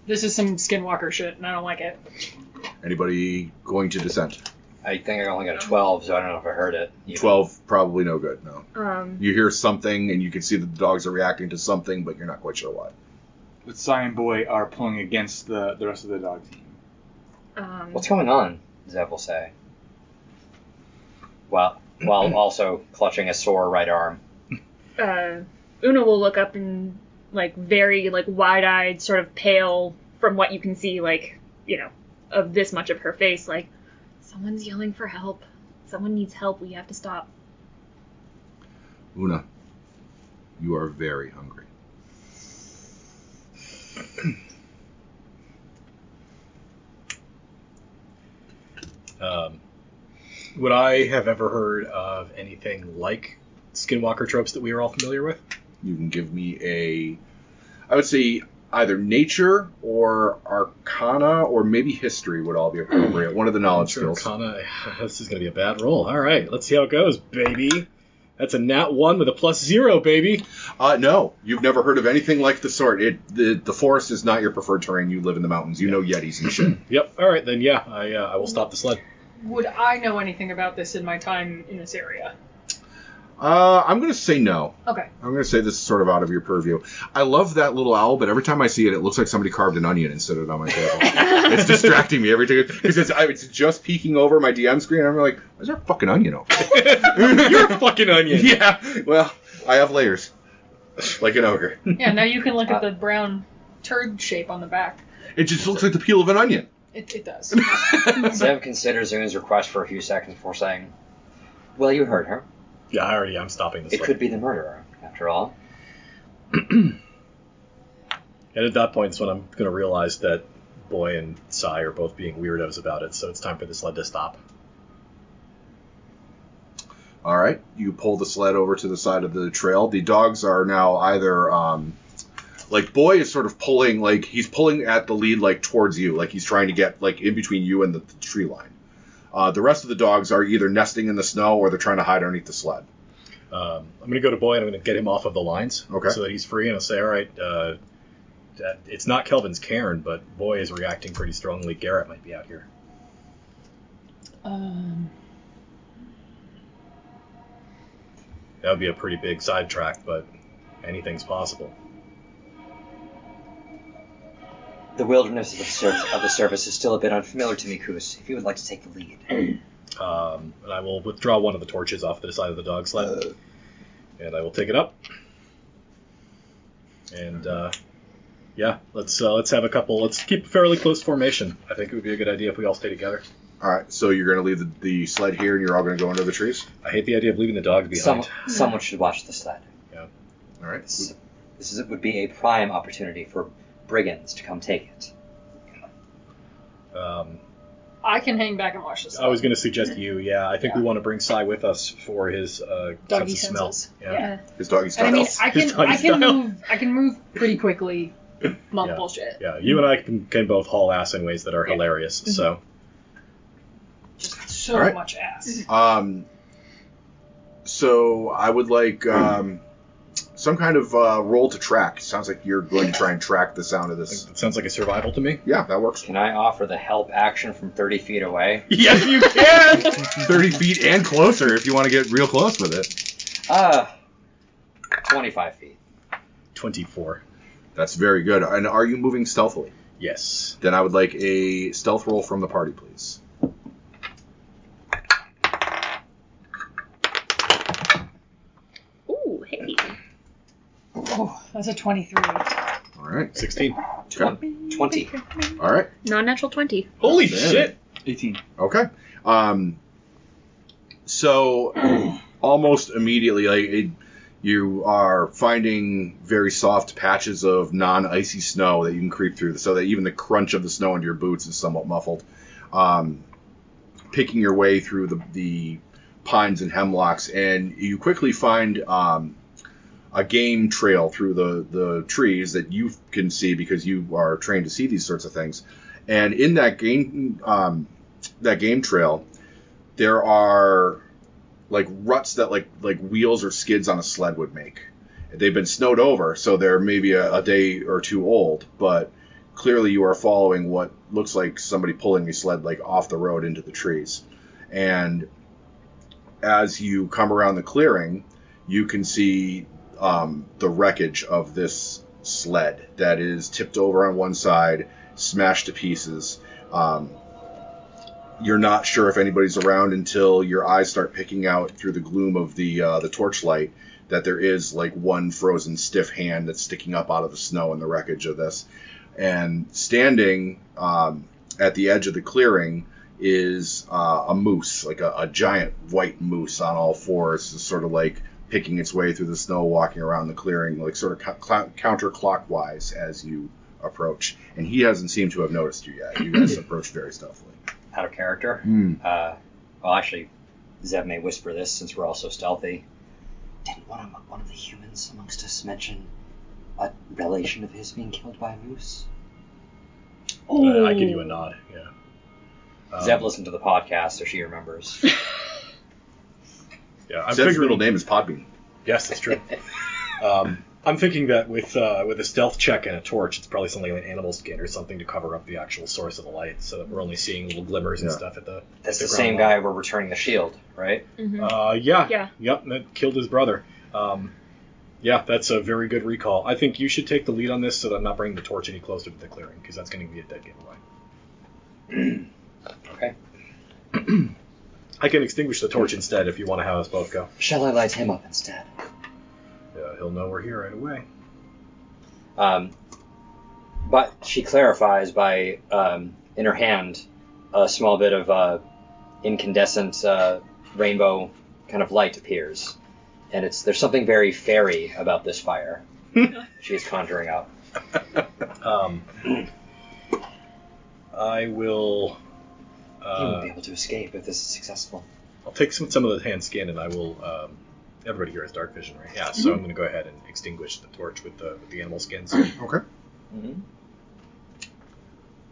This is some skinwalker shit, and I don't like it. Anybody going to dissent? I think I only got a 12, so I don't know if I heard it. 12, probably no good, no. You hear something, and you can see that the dogs are reacting to something, but you're not quite sure what. But Sai and Boy are pulling against the rest of the dog team. What's going on? Zev will say. While also clutching a sore right arm. Una will look up and, like, very, like, wide-eyed, sort of pale from what you can see, like, you know, of this much of her face, like, someone's yelling for help. Someone needs help. We have to stop. Una, you are very hungry. Would I have ever heard of anything like skinwalker tropes that we are all familiar with? You can give me I would say either nature or arcana or maybe history would all be appropriate. One of the knowledge skills. Arcana, this is going to be a bad roll. All right, let's see how it goes, baby. That's a nat 1 with a +0, baby. No, you've never heard of anything like the sort. The forest is not your preferred terrain. You live in the mountains. You know yetis and shit. Yep. All right, then, yeah, I will stop the sled. Would I know anything about this in my time in this area? I'm going to say no. Okay. I'm going to say this is sort of out of your purview. I love that little owl, but every time I see it, it looks like somebody carved an onion and set it on my table. It's distracting me every time. Because it's just peeking over my DM screen, and I'm like, where's that fucking onion over? You're a fucking onion. Yeah. Well, I have layers. Like an ogre. Yeah, now you can look at the brown turd shape on the back. It just looks like the peel of an onion. It does. Zev considers Una's request for a few seconds before saying, well, you heard her. Yeah, I'm stopping this. It could be the murderer, after all. And at that point is when I'm going to realize that Boy and Sai are both being weirdos about it, so it's time for the sled to stop. All right, you pull the sled over to the side of the trail. The dogs are now either, like, Boy is sort of pulling, like, he's pulling at the lead, like, towards you, like he's trying to get, like, in between you and the tree line. The rest of the dogs are either nesting in the snow or they're trying to hide underneath the sled. I'm going to go to Boy and I'm going to get him off of the lines so that he's free, and I'll say, all right, it's not Kelvin's cairn, but Boy is reacting pretty strongly. Garrett might be out here. That would be a pretty big sidetrack, but anything's possible. The wilderness of the surface is still a bit unfamiliar to me, Kus, if you would like to take the lead. And I will withdraw one of the torches off the side of the dog sled, and I will take it up. And yeah, let's have a couple. Let's keep a fairly close formation. I think it would be a good idea if we all stay together. All right, so you're going to leave the sled here, and you're all going to go into the trees. I hate the idea of leaving the dogs behind. Someone should watch the sled. Yeah. All right. This would be a prime opportunity for brigands to come take it. I can hang back and watch this. I was going to suggest you. Yeah, I think we want to bring Sai with us for his doggy sense of smell. senses. Yeah. His doggy style. And I can move pretty quickly. Bullshit. Yeah, you and I can both haul ass in ways that are hilarious. Mm-hmm. So. Just so much ass. So I would like some kind of roll to track. Sounds like you're going to try and track the sound of this. It sounds like a survival to me. Yeah, that works. Can I offer the help action from 30 feet away? Yes, you can! 30 feet and closer if you want to get real close with it. 25 feet. 24. That's very good. And are you moving stealthily? Yes. Then I would like a stealth roll from the party, please. Ooh, hey. Oh, that's a 23. All right. 16. 20. All right. Non-natural 20. Holy shit! 18. Okay. So almost immediately, you are finding very soft patches of non-icy snow that you can creep through, so that even the crunch of the snow under your boots is somewhat muffled. Picking your way through the pines and hemlocks, and you quickly find a game trail through the trees that you can see because you are trained to see these sorts of things. And in that game trail, there are like ruts that like wheels or skids on a sled would make. They've been snowed over, so they're maybe a day or two old, but clearly you are following what looks like somebody pulling a sled like off the road into the trees. And as you come around the clearing, you can see the wreckage of this sled that is tipped over on one side, smashed to pieces. You're not sure if anybody's around until your eyes start picking out through the gloom of the torchlight that there is like one frozen stiff hand that's sticking up out of the snow in the wreckage of this. And standing at the edge of the clearing is a moose, like a giant white moose on all fours, is sort of like picking its way through the snow, walking around the clearing, like sort of counterclockwise as you approach. And he hasn't seemed to have noticed you yet. You guys approach very stealthily. Out of character. Well, actually, Zev may whisper this since we're all so stealthy. Didn't one of the humans amongst us mention a relation of his being killed by a moose? I give you a nod, yeah. Zev listened to the podcast, so she remembers. Yeah, I'm Zev's middle name is Podbean. Yes, that's true. I'm thinking that with a stealth check and a torch, it's probably something like an animal skin or something to cover up the actual source of the light, so that we're only seeing little glimmers and stuff at the. That's the same guy we're returning the shield, right? Mm-hmm. Yeah. Yep, that killed his brother. Yeah, that's a very good recall. I think you should take the lead on this, so that I'm not bringing the torch any closer to the clearing, because that's going to be a dead giveaway. Okay. I can extinguish the torch instead if you want to have us both go. Shall I light him up instead? He'll know we're here right away. But she clarifies by, in her hand, a small bit of incandescent rainbow kind of light appears. And there's something very fairy about this fire. She is conjuring up. I will... You won't be able to escape if this is successful. I'll take some of the hand skin, and I will... everybody here has dark vision, right? Yeah, so I'm going to go ahead and extinguish the torch with the animal skins. Okay. Mm-hmm.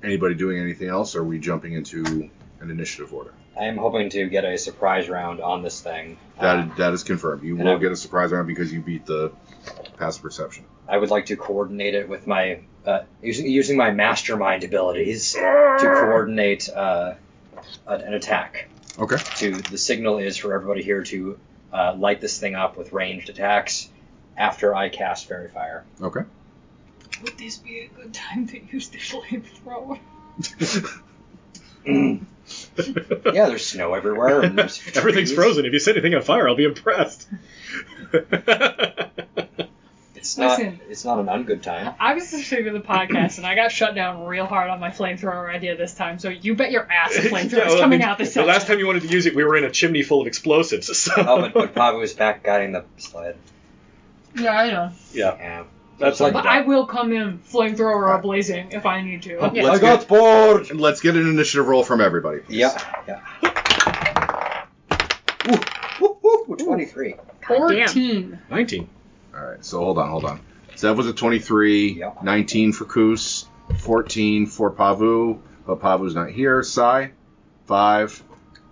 Anybody doing anything else, or are we jumping into an initiative order? I am hoping to get a surprise round on this thing. That is confirmed. You will get a surprise round because you beat the passive perception. I would like to coordinate it with my... using my mastermind abilities to coordinate an attack. Okay. The signal is for everybody here to light this thing up with ranged attacks after I cast Fairy Fire. Okay. Would this be a good time to use the flamethrower? Yeah, there's snow everywhere. And there's Everything's frozen. If you set anything on fire, I'll be impressed. It's not an ungood time. I was listening to the podcast and I got shut down real hard on my flamethrower idea this time, so you bet your ass the flamethrower's coming out this time. The last time you wanted to use it, we were in a chimney full of explosives. So. Oh, but Pavu was back guiding the sled. Yeah, I know. Yeah. That's But I will come in flamethrower blazing if I need to. Yeah. I got bored! Let's get an initiative roll from everybody. Please. Yeah. Ooh, 23. 14. 19. Alright, so hold on. Zev was a 23, Yep. 19 for Koos, 14 for Pavu, but Pavu's not here. Sai, 5,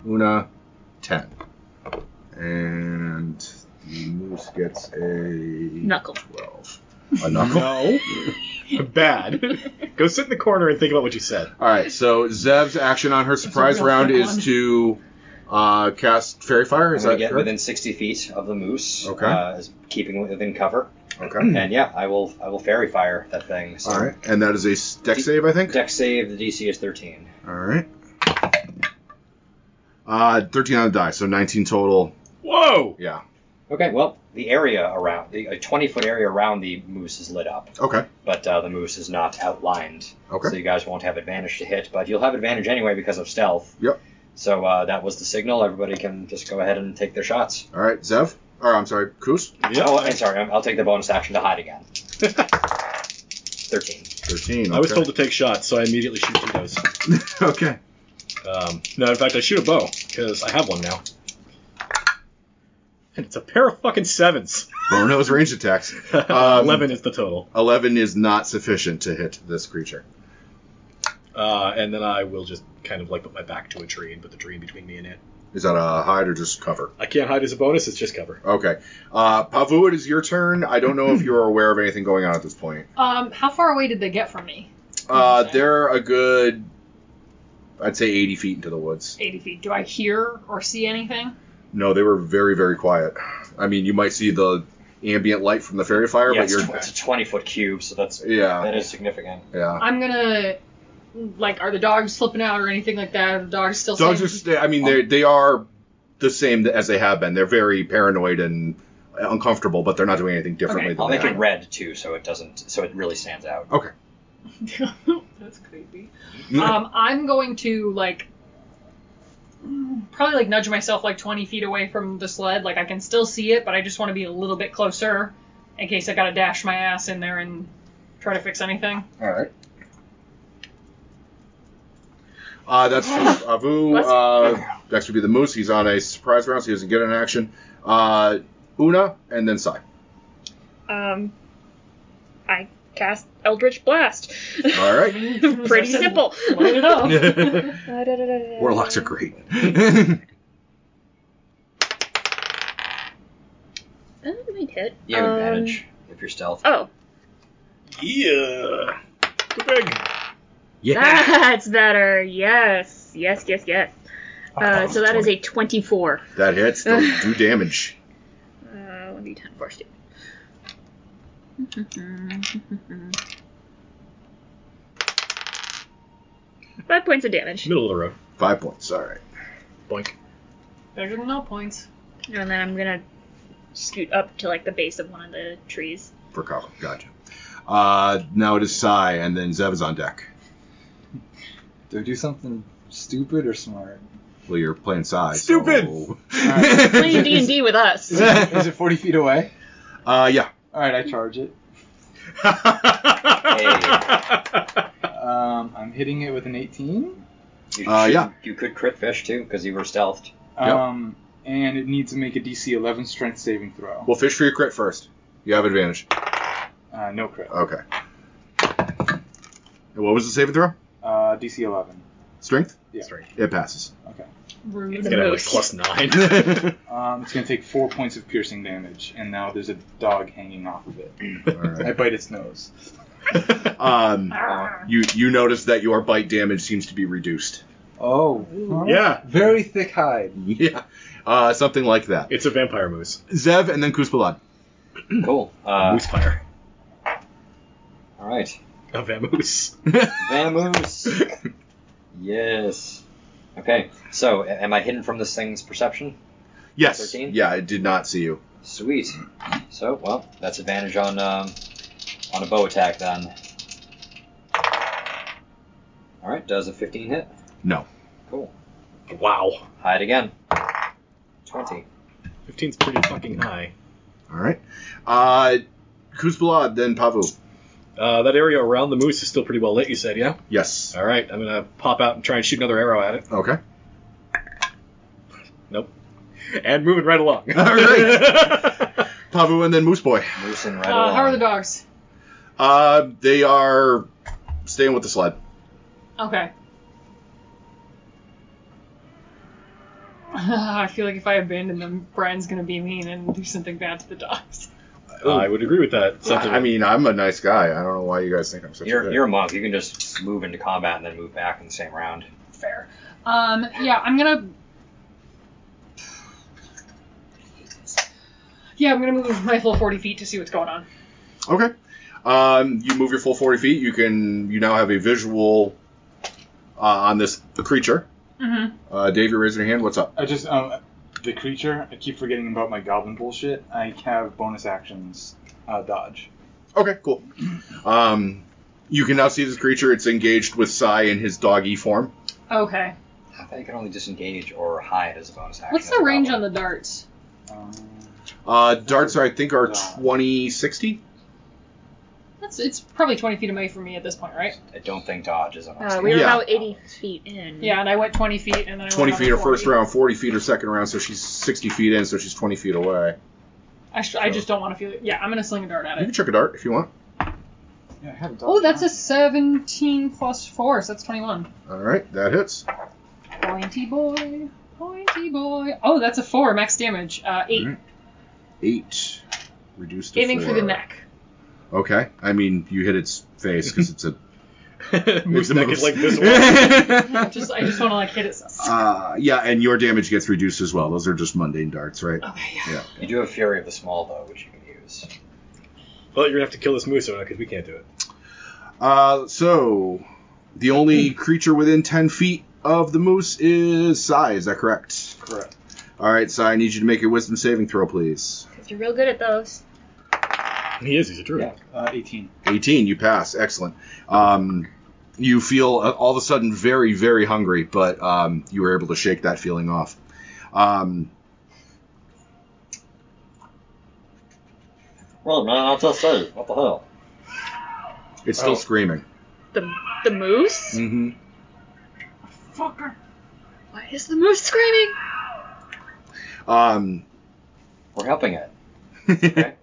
Una, 10. And the moose gets a... Knuckle. 12. A knuckle? No. Bad. Go sit in the corner and think about what you said. Alright, so Zev's action on her surprise real round quick is one. to cast Fairy Fire, is I'm that going to get correct? within 60 feet of the moose, Okay. keeping it within cover. Okay. And yeah, I will Fairy Fire that thing. So Alright, and that is a dex save, I think? Dex save, the DC is 13. Alright. 13 on the die, so 19 total. Whoa! Yeah. Okay, well, the area around, the 20-foot area around the moose is lit up, Okay. but the moose is not outlined. Okay. So you guys won't have advantage to hit, but you'll have advantage anyway because of stealth. Yep. So that was the signal. Everybody can just go ahead and take their shots. Alright, Zev? Or, I'm sorry, Koos? Yep. Oh, I'm sorry. I'll take the bonus action to hide again. 13. 13, okay. I was told to take shots, so I immediately shoot 2 dice. Okay. No, in fact, I shoot a bow, because I have one now. And it's a pair of fucking 7s. Bonus range attacks. 11 is the total. 11 is not sufficient to hit this creature. And then I will just kind of like put my back to a tree and put the tree in between me and it. Is that a hide or just cover? I can't hide as a bonus, it's just cover. Okay. Pavu, it is your turn. I don't know if you're aware of anything going on at this point. How far away did they get from me? They're a good, I'd say 80 feet into the woods. 80 feet. Do I hear or see anything? No, they were very, very quiet. I mean, you might see the ambient light from the fairy fire, Yeah, but you're... it's a 20-foot cube, so that is significant. Yeah. I'm gonna... Like, are the dogs flipping out or anything like that? Are the dogs still Dogs saying... are, I mean, they are the same as they have been. They're very paranoid and uncomfortable, but they're not doing anything differently Okay. than I'll they make have. it red, too, so it really stands out. Okay. That's creepy. I'm going to, like... Probably, like, nudge myself, like, 20 feet away from the sled. Like, I can still see it, but I just want to be a little bit closer in case I gotta dash my ass in there and try to fix anything. All right. That's Avu. Next would be the Moose. He's on a surprise round, so he doesn't get an action. Una, and then Sai. I cast Eldritch Blast. All right. Pretty simple. Light it up. Warlocks are great. That might hit. You have advantage if you're stealth. Oh, Yeah. Too big. that's better. Yes. So that is a 24. That hits. Do damage. 1d10 force damage. 5 points of damage. Middle of the road. 5 points. All right. Boink. Better than no points. And then I'm gonna scoot up to like the base of one of the trees. For cover. Gotcha. Now it is Sai, and then Zev is on deck. Do I do something stupid or smart? Well, you're playing Sai. Stupid! So... Playing D&D with us. Is it 40 feet away? Yeah. Alright, I charge it. Hey, I'm hitting it with an 18. Yeah. You could crit fish, too, because you were stealthed. And it needs to make a DC 11 strength saving throw. Well, fish for your crit first. You have advantage. No crit. Okay. And what was the saving throw? DC 11. Strength? Yeah. It passes. Okay. Rude. It's gonna have like +9. It's going to take 4 points of piercing damage, and now there's a dog hanging off of it. All I right. bite its nose. You notice that your bite damage seems to be reduced. Oh. Yeah. Very thick hide. Yeah. Something like that. It's a vampire moose. Zev and then Kuspalad. Cool. Moose fire. All right. A vamoose. Vamoose. Yes. Okay. So, am I hidden from this thing's perception? Yes. 13? Yeah, it did not see you. Sweet. So, well, that's advantage on a bow attack then. All right. Does a 15 hit? No. Cool. Wow. Hide again. 20. 15's pretty fucking high. All right. Kuspalad, then Pavu. That area around the moose is still pretty well lit, you said, yeah? Yes. All right, I'm going to pop out and try and shoot another arrow at it. Okay. Nope. And moving right along. All right. Pavu and then Moose Boy. Moosing right along. How are the dogs? They are staying with the sled. Okay. I feel like if I abandon them, Brian's gonna be mean and do something bad to the dogs. I would agree with that. I mean, I'm a nice guy. I don't know why you guys think I'm such a You're a monk. You can just move into combat and then move back in the same round. Fair. Yeah, I'm gonna move my full 40 feet to see what's going on. Okay. You move your full 40 feet. You now have a visual on the creature. Mm-hmm. Dave, you're raising your hand. What's up? I just, the creature, I keep forgetting about my goblin bullshit. I have bonus actions, dodge. Okay, cool. You can now see this creature. It's engaged with Sai in his doggy form. Okay. I thought you could only disengage or hide as a bonus action. What's the range on the darts? Darts, I think, are 20-60. It's probably 20 feet away from me at this point, right? I don't think dodge is on We were Yeah. about 80 feet in. Yeah, and I went 20 feet, and then I 20 went feet her another first 40. round, 40 feet her second round, so she's 60 feet in, so she's 20 feet away. I just don't want to feel it. Yeah, I'm gonna sling a dart at You can it. chuck a dart if you want. Yeah, I haven't. Oh, that's a 17 plus 4, so that's 21. All right, that hits. Pointy boy, pointy boy. Oh, that's a 4, max damage. 8. All right. 8. Reduced to Aiming 4. for the neck. Okay. I mean, you hit its face because it's a... Moose neck is like this one. I just want to like hit it. Yeah, and your damage gets reduced as well. Those are just mundane darts, right? Okay, Yeah. You do have Fury of the Small, though, which you can use. Well, you're going to have to kill this moose, because we can't do it. So, the only creature within 10 feet of the moose is Sai, is that correct? Correct. All right, Sai, I need you to make a wisdom saving throw, please. Because you're real good at those. He's a druid. Yeah, 18. 18, you pass. Excellent. You feel all of a sudden very, very hungry, but you were able to shake that feeling off. Well, man, I'll just say, what the hell? It's still screaming. The moose? Mm-hmm. Fucker. Why is the moose screaming? We're helping it. Okay.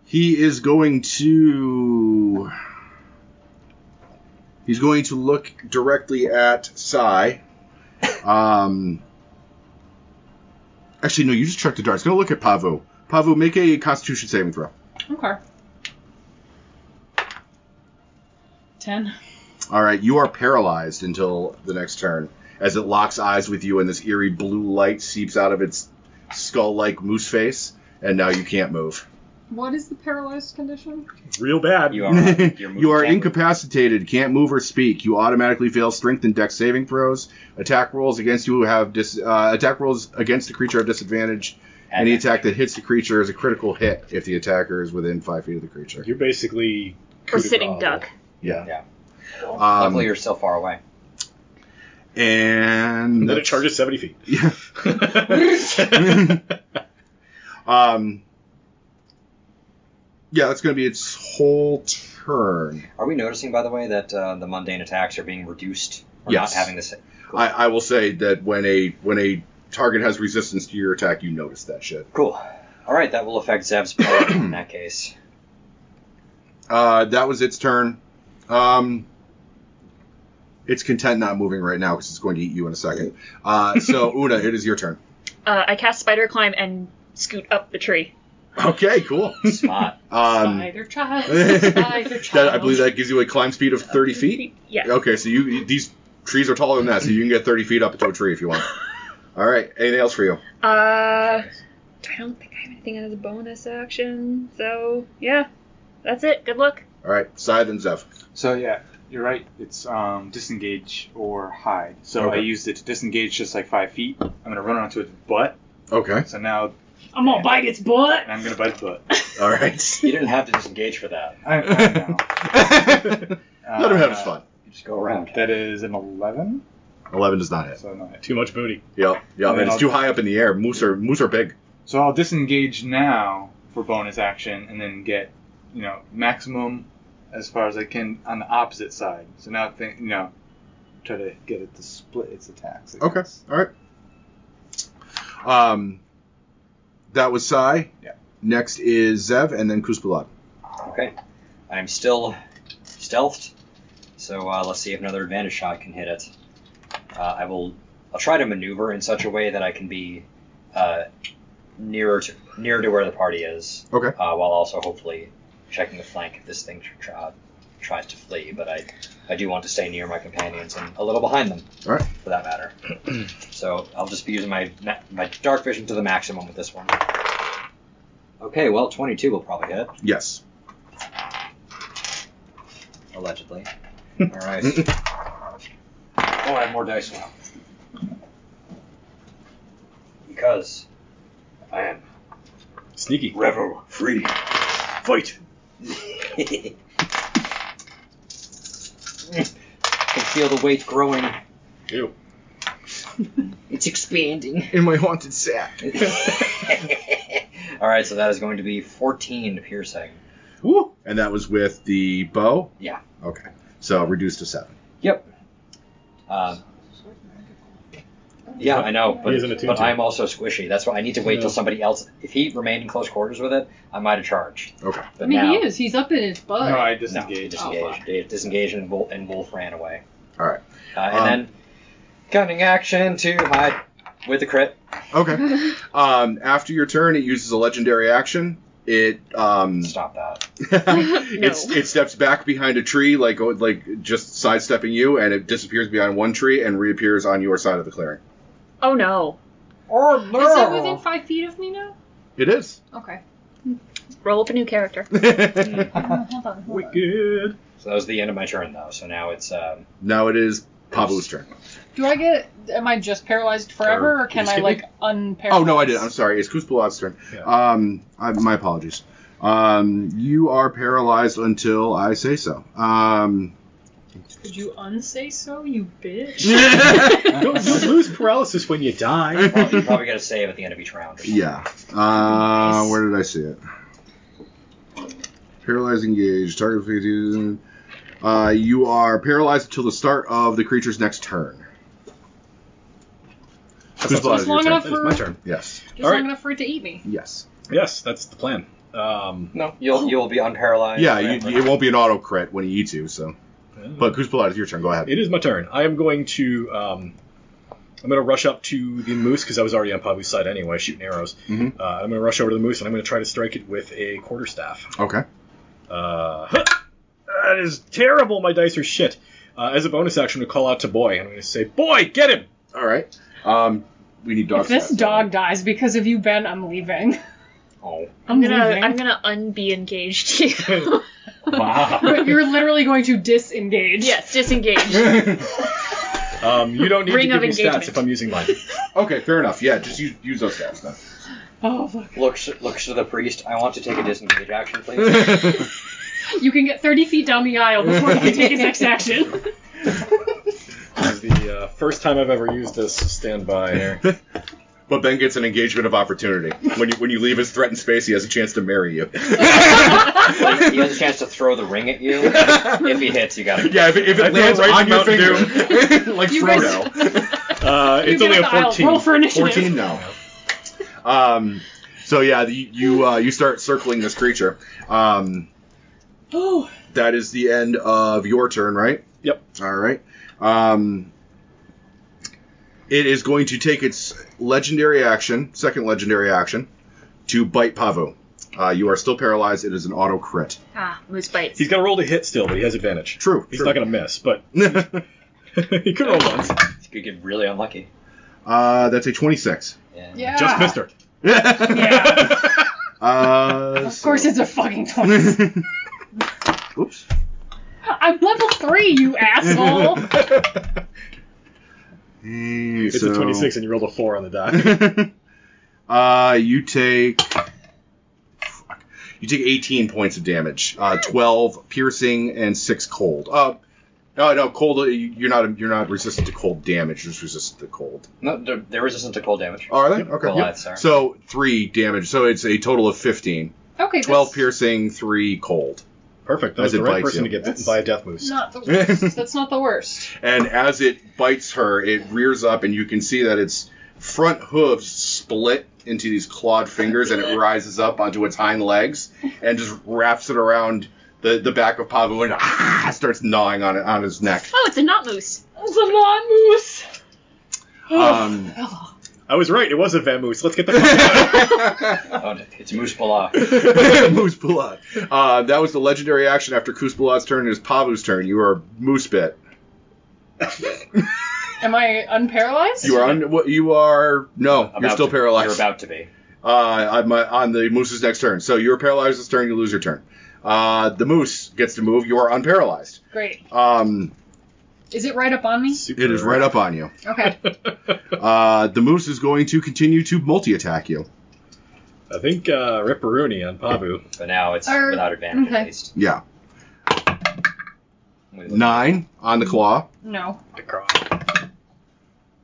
He is going to... He's going to look directly at Sai. Actually, no, you just check the darts. Go look at Pavu. Pavu, make a Constitution saving throw. Okay. 10. All right, you are paralyzed until the next turn, as it locks eyes with you and this eerie blue light seeps out of its skull-like moose face, and now you can't move. What is the paralyzed condition? Real bad. You are, You are incapacitated, can't move or speak. You automatically fail strength and dex saving throws. Attack rolls against you have attack rolls against the creature have disadvantage. Any attack that hits the creature is a critical hit if the attacker is within 5 feet of the creature. You're basically... Or sitting duck. Yeah. Luckily, you're still far away. And then it charges 70 feet. Yeah. Yeah, that's going to be its whole turn. Are we noticing, by the way, that the mundane attacks are being reduced? Or Yes. not having this? Cool. I will say that when a target has resistance to your attack, you notice that shit. Cool. All right, that will affect Zev's power in that case. That was its turn. It's content not moving right now because it's going to eat you in a second. So, Una, it is your turn. I cast Spider Climb and scoot up the tree. Okay, cool. Smart. Spider child. Spider child. I believe that gives you a climb speed of 30 feet? Yeah. Okay, so these trees are taller than that, so you can get 30 feet up into a tree if you want. All right, anything else for you? I don't think I have anything as a bonus action, so yeah, that's it. Good luck. All right, Scythe and Zev. So yeah, you're right. It's disengage or hide. So Okay. I used it to disengage just like 5 feet. I'm gonna run onto its butt. Okay, So now I'm gonna bite its butt. and I'm gonna bite its butt. all right. You didn't have to disengage for that. I know. Let him have his fun. You just go around. That is an 11. 11 does not hit. So not. Too much booty. Yep, And and then it's I'll- too high up in the air. Moose are big. So I'll disengage now for bonus action, and then get maximum as far as I can on the opposite side. So now try to get it to split its attacks. I Okay, guess. all right. That was Sai. Yeah. Next is Zev, and then Kuspalad. Okay. I'm still stealthed, so let's see if another advantage shot can hit it. I'll try to maneuver in such a way that I can be nearer to where the party is. Okay. While also hopefully checking the flank if this thing tries to flee. But I do want to stay near my companions and a little behind them. All right. For that matter. So I'll just be using my dark vision to the maximum with this one. Okay, well, 22 will probably hit, Yes. allegedly. All right. Oh, I have more dice now. Because I am Sneaky. rebel free. Fight! I can feel the weight growing. Ew. It's expanding. In my haunted sack. All right, so that is going to be 14 piercing. Woo! And that was with the bow? Yeah. Okay. So reduced to 7. Yep. Yeah, I know, He isn't attuned but to it. I'm also squishy. That's why I need to wait till somebody else. If he remained in close quarters with it, I might have charged. Okay. But I mean, now, he is. He's up in his butt. No, I No, disengaged. disengaged, and Wolf ran away. All right. And then cunning action to hide with the crit. Okay. After your turn, it uses a legendary action. It Stop that. it steps back behind a tree, like just sidestepping you, and it disappears behind one tree and reappears on your side of the clearing. Oh no. Oh Is it within 5 feet of me now? It is. Okay. Roll up a new character. Hold on. Wicked. So that was the end of my turn, though. So now it's Now it is Pablo's turn. Am I just paralyzed forever, or can I, unparalyze? Oh, no, I did. I'm sorry. It's Kuzpulad's turn. Yeah. My apologies. You are paralyzed until I say so. Could you unsay so, you bitch? Don't lose paralysis when you die. you probably got to save at the end of each round. Yeah. Nice. Where did I see it? Paralyzed engaged. Target 50. You are paralyzed until the start of the creature's next turn. Kuzpulad, Just long your enough turn. That is my for turn. Yes. just All right. long enough for it to eat me. Yes. Yes, that's the plan. No, you'll be unparalyzed. Yeah, it won't be an auto crit when he eats you, so. But Kuzpulad, it's your turn. Go ahead. It is my turn. I am going to I'm going to rush up to the moose because I was already on Pabu's side anyway, shooting arrows. I'm going to rush over to the moose and I'm going to try to strike it with a quarterstaff. Okay. That is terrible. My dice are shit. As a bonus action, I'm going to call out to Boy. I'm going to say, Boy, get him! All right. We need dog If this stats. dog dies because of you, Ben, I'm leaving. Oh. I'm leaving. gonna unbe engaged you. Wow. You're literally going to disengage. Yes, disengage. You don't need Ring to of give me engagement. stats if I'm using mine. Okay, fair enough. Yeah, just use those stats then. Oh, fuck. Looks to the priest. I want to take a disengage action, please. You can get 30 feet down the aisle before you can take his next action. This is the first time I've ever used this standby here. But Ben gets an engagement of opportunity. When you leave his threatened space, he has a chance to marry you. He has a chance to throw the ring at you. If he hits, you gotta. Yeah, if it lands right on in your Mountain finger, like You Frodo. It's You only get a the aisle. 14. Roll for initiative. 14, no. So yeah, you start circling this creature. Oh. That is the end of your turn, right? Yep. All right. It is going to take its second legendary action, to bite Pavu. You are still paralyzed. It is an auto crit. Moose bites. He's got to roll to hit still, but he has advantage. True. He's not going to miss, but he could roll once. You could get really unlucky. That's a 26. Yeah. Just missed her. Yeah. Of course it's a fucking 20. Oops. I'm level 3, you asshole. It's a 26 and you rolled a 4 on the die. You take 18 points of damage. 12 piercing and 6 cold. No, cold. You're not resistant to cold damage. You're just resistant to cold. No, they're resistant to cold damage. Oh, are they? Okay. Well, that's sorry. So 3 damage. So it's a total of 15. Okay, 12 piercing, 3 cold. Perfect. That As was the it right bites person you. to get bitten by a death moose. not the worst. That's not the worst. And as it bites her, it rears up, and you can see that its front hooves split into these clawed fingers, and it rises up onto its hind legs and just wraps it around the back of Pavu and starts gnawing on his neck. Oh, it's a knot moose. It's a non-moose. I was right. It was a vamoose. Let's get the fuck out. Oh, it's Moose Bala. Moose Blood. That was the legendary action after Kuzpulad's turn. It is Pavu's turn. You are moose bit. Am I unparalyzed? You are. No, you're still paralyzed. You're about to be. On the moose's next turn. So you're paralyzed this turn. You lose your turn. The moose gets to move. You are unparalyzed. Great. Is it right up on me? It is right up on you. Okay. The moose is going to continue to multi-attack you. I think Ripperoonie on Pabu. But now it's Or- without advantage okay. at least. Yeah. 9 on the claw. No. The craw.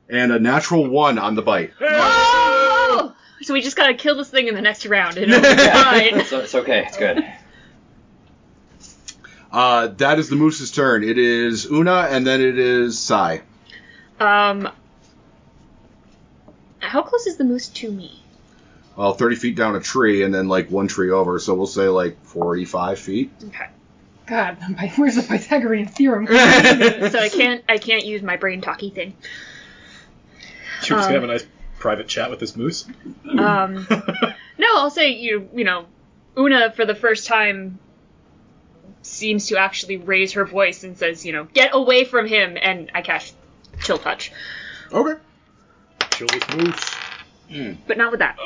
And a natural 1 on the bite. Oh! So we just gotta kill this thing in the next round, and it'll be fine. So it's okay. It's good. That is the moose's turn. It is Una, and then it is Sai. How close is the moose to me? Well, 30 feet down a tree and then like one tree over, so we'll say like 45 feet. Okay. God, where's the Pythagorean theorem? So I can't use my brain talky thing. Should we just have a nice private chat with this moose? No, I'll say you know, Una for the first time seems to actually raise her voice and says, you know, get away from him, and I cast Chill Touch. Okay. Chill this moose. But not with that.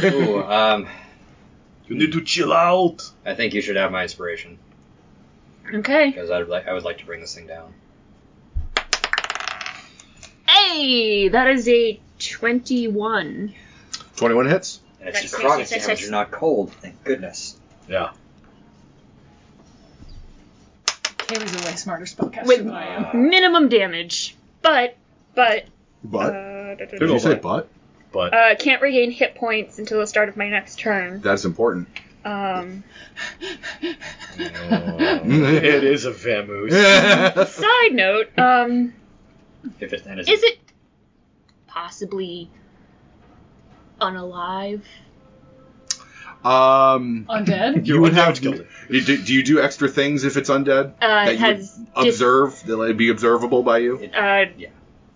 Ooh, You need to chill out. I think you should have my inspiration Okay. because I would like to bring this thing down. Hey, that is a 21. 21 hits. And it's Nice, necrotic nice, nice, damage. nice. You're not cold. Thank goodness. Yeah. Kaylee's a way smarter spellcaster With than I am. minimum damage. But, But? Did Did you say but? But can't regain hit points until the start of my next turn. That's important. it is a vamoose. Side note, If it, and is it possibly unalive? Undead? You would have. killed it. Do you do extra things if it's undead? That It you has would observe? That it'd be observable by you?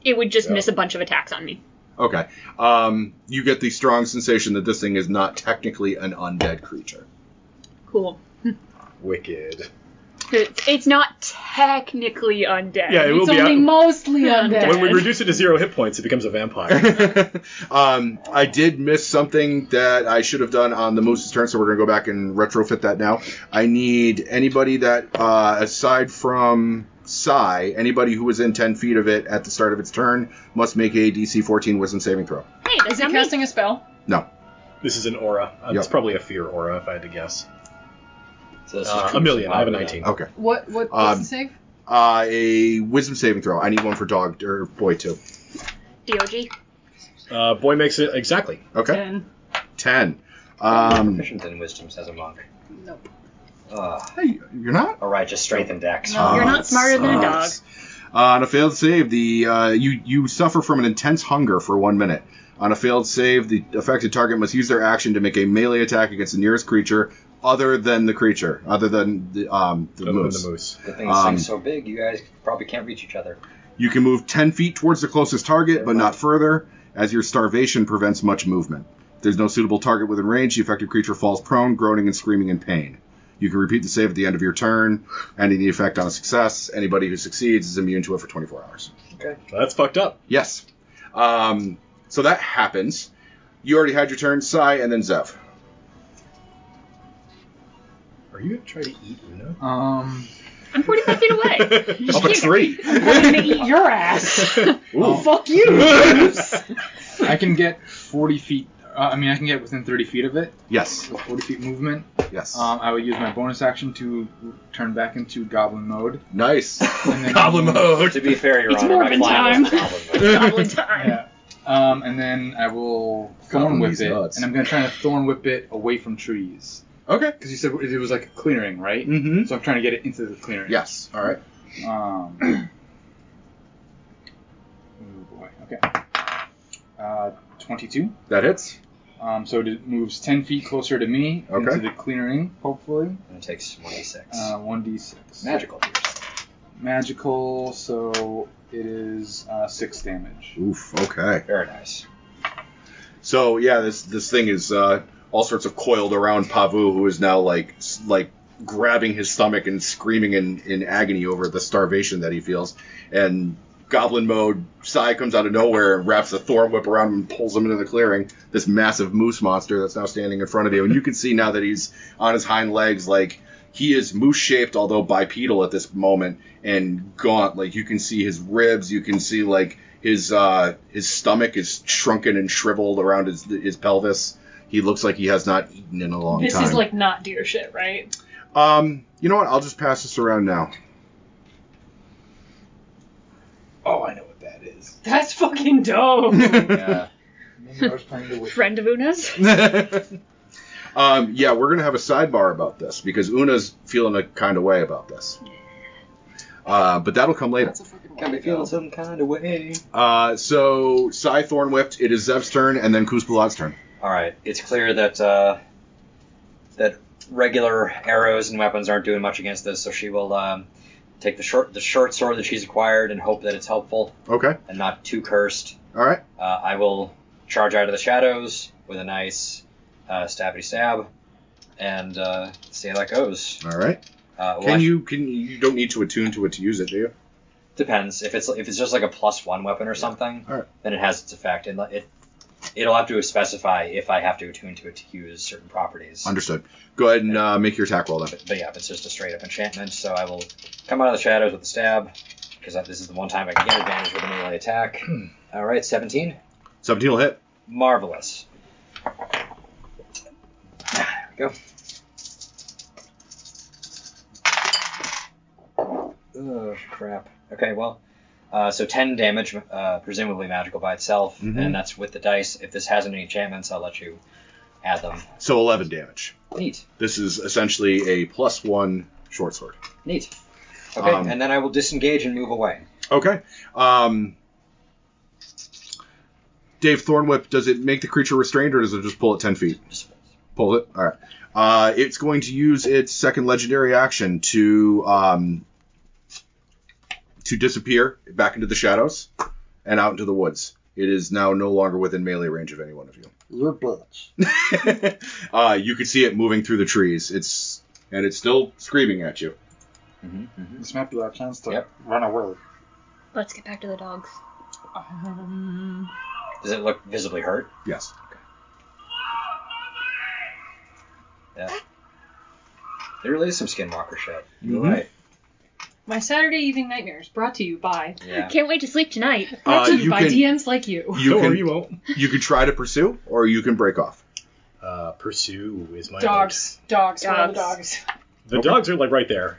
It would just Yeah. miss a bunch of attacks on me. Okay. You get the strong sensation that this thing is not technically an undead creature. Cool. Wicked. It's not technically undead. Yeah, it will It's be. only mostly undead. When we reduce it to 0 hit points, it becomes a vampire. I did miss something that I should have done on the moose's turn, so we're going to go back and retrofit that now. I need anybody that, aside from Sai, anybody who was in 10 feet of it at the start of its turn must make a DC 14 Wisdom saving throw. Hey, Is that's he not me. casting a spell? No. This is an aura. It's Yep. probably a fear aura, if I had to guess. So this is A true million. I have a survival, 19. Okay. What's the save? A Wisdom saving throw. I need one for dog or boy too. DOG. Boy makes it exactly. Okay. 10. 10. Proficient in wisdoms as a monk. Nope. Hey, you're not? Alright, just strength and dex. No, you're not smarter than a dog. On a failed save, you suffer from an intense hunger for 1 minute. On a failed save, the affected target must use their action to make a melee attack against the nearest creature other than the creature, other than the moose. Good thing this thing's so big, you guys probably can't reach each other. You can move 10 feet towards the closest target, but not further, as your starvation prevents much movement. If there's no suitable target within range, the affected creature falls prone, groaning and screaming in pain. You can repeat the save at the end of your turn, ending the effect on a success. Anybody who succeeds is immune to it for 24 hours. Okay. That's fucked up. Yes. So that happens. You already had your turn, Sai, and then Zev. Are you going to try to eat Una? I'm 45 feet away. Up a tree. I'm going to eat your ass. Ooh. Fuck you. I can get 40 feet. I can get within 30 feet of it. Yes. So 40 feet movement. Yes. I would use my bonus action to turn back into goblin mode. Nice. And then Goblin mode. To be fair, It's Your Honor, my Morbin client time. was a goblin mode. Goblin time. Yeah. And then I will thorn Goblin whip these it, nuts. and I'm gonna try to thorn whip it away from trees. Okay. Because you said it was like a clearing, right? Mm-hmm. So I'm trying to get it into the clearing. Yes. All right. Oh boy. Okay. 22. That hits. So it moves 10 feet closer to me Okay. into the clearing, hopefully. And it takes 1d6. 1d6. Magical. Magical, so it is 6 damage. Oof. Okay. Very nice. So yeah, this thing is all sorts of coiled around Pavu, who is now like grabbing his stomach and screaming in agony over the starvation that he feels. And Goblin mode, Sai comes out of nowhere and wraps a thorn whip around him and pulls him into the clearing. This massive moose monster that's now standing in front of you, and you can see now that he's on his hind legs, like he is moose-shaped, although bipedal at this moment, and gaunt. Like you can see his ribs, you can see like his stomach is shrunken and shriveled around his pelvis. He looks like he has not eaten in a long This time. is like not deer shit, right? You know what? I'll just pass this around now. Oh, I know what that is. That's fucking dope. Yeah. I was playing the witch. Friend of Una's? Yeah, we're going to have a sidebar about this because Una's feeling a kind of way about this. But that'll come later. Got me feeling some kind of way. So, Sai Thorn Whipped, it is Zev's turn, and then Kuzpalad's turn. Alright, it's clear that that regular arrows and weapons aren't doing much against this, so she will take the short sword that she's acquired and hope that it's helpful Okay. and not too cursed. All right. I will charge out of the shadows with a nice stabby stab and see how that goes. All right. You don't need to attune to it to use it, do you? Depends. If it's just like a +1 weapon or something, All right. then it has its effect. And it'll have to specify if I have to attune to it to use certain properties. Understood. Go ahead and make your attack roll then. But yeah, if it's just a straight up enchantment, so I will come out of the shadows with the stab, because this is the one time I can get advantage with a melee attack. All right, 17. 17 will hit. Marvelous. There we go. Oh, crap. Okay, well, so 10 damage, presumably magical by itself, and that's with the dice. If this has any enchantments, I'll let you add them. So 11 damage. Neat. This is essentially a +1 short sword. Neat. Okay, and then I will disengage and move away. Okay. Dave, Thornwhip, does it make the creature restrained, or does it just pull it 10 feet? Just Pull it? All right. It's going to use its second legendary action to disappear back into the shadows and out into the woods. It is now no longer within melee range of any one of you. Your bitch. You can see it moving through the trees. It's still screaming at you. This might be our chance to Yep. run away. Let's get back to the dogs. Does it look visibly hurt? Yes. Yeah. There really is some skinwalker shit. You're Mhm. right. My Saturday evening nightmares brought to you by Yeah. Can't wait to sleep tonight. brought to you you by can- DMs like you. You can you won't. you can try to pursue, or you can break off. Pursue is my Dogs. Dogs. Where are the Dogs. dogs? vote. The dogs are like right there.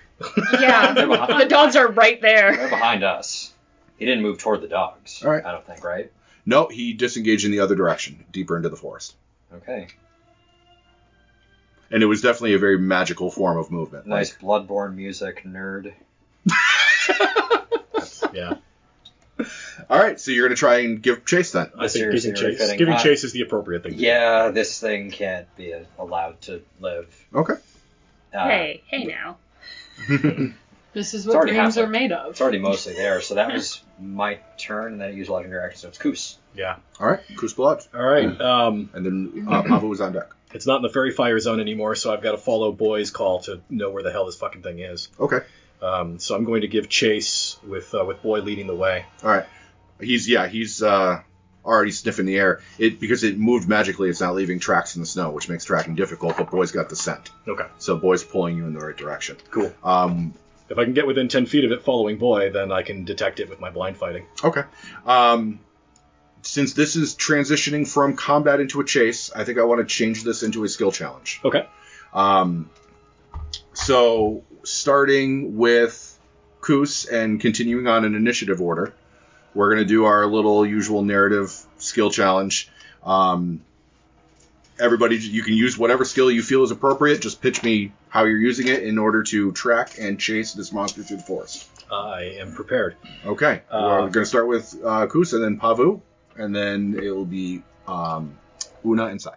Yeah, They're behind- the dogs are right there. They're behind us. He didn't move toward the dogs. All right. I don't think, right? No, he disengaged in the other direction, deeper into the forest. Okay. And it was definitely a very magical form of movement. Nice bloodborne music, nerd. Yeah. All right, so you're going to try and give chase then. I think seriously giving chase, fitting. giving chase is the appropriate thing. to do. Yeah, this thing can't be allowed to live. Okay. Hey now. This is It's what already dreams happened. are made of. It's already mostly there, so that was my turn, and then it used legendary action, so it's Koos. Yeah. All right, Kuzpaladj. All right. And then Pavu is on deck. It's not in the fairy fire zone anymore, so I've got to follow Boy's call to know where the hell this fucking thing is. Okay. So I'm going to give chase with Boy leading the way. All right. He's already sniffing the air. Because it moved magically, it's not leaving tracks in the snow, which makes tracking difficult, but Boy's got the scent. Okay. So Boy's pulling you in the right direction. Cool. Um, If I can get within 10 feet of it following Boy, then I can detect it with my blind fighting. Okay. Since this is transitioning from combat into a chase, I think I want to change this into a skill challenge. Okay. So, starting with Koos and continuing on in initiative order, we're going to do our little usual narrative skill challenge. Everybody, you can use whatever skill you feel is appropriate. Just pitch me how you're using it in order to track and chase this monster through the forest. I am prepared. Okay. We're going to start with Koos and then Pavu, and then it will be Una and Sai.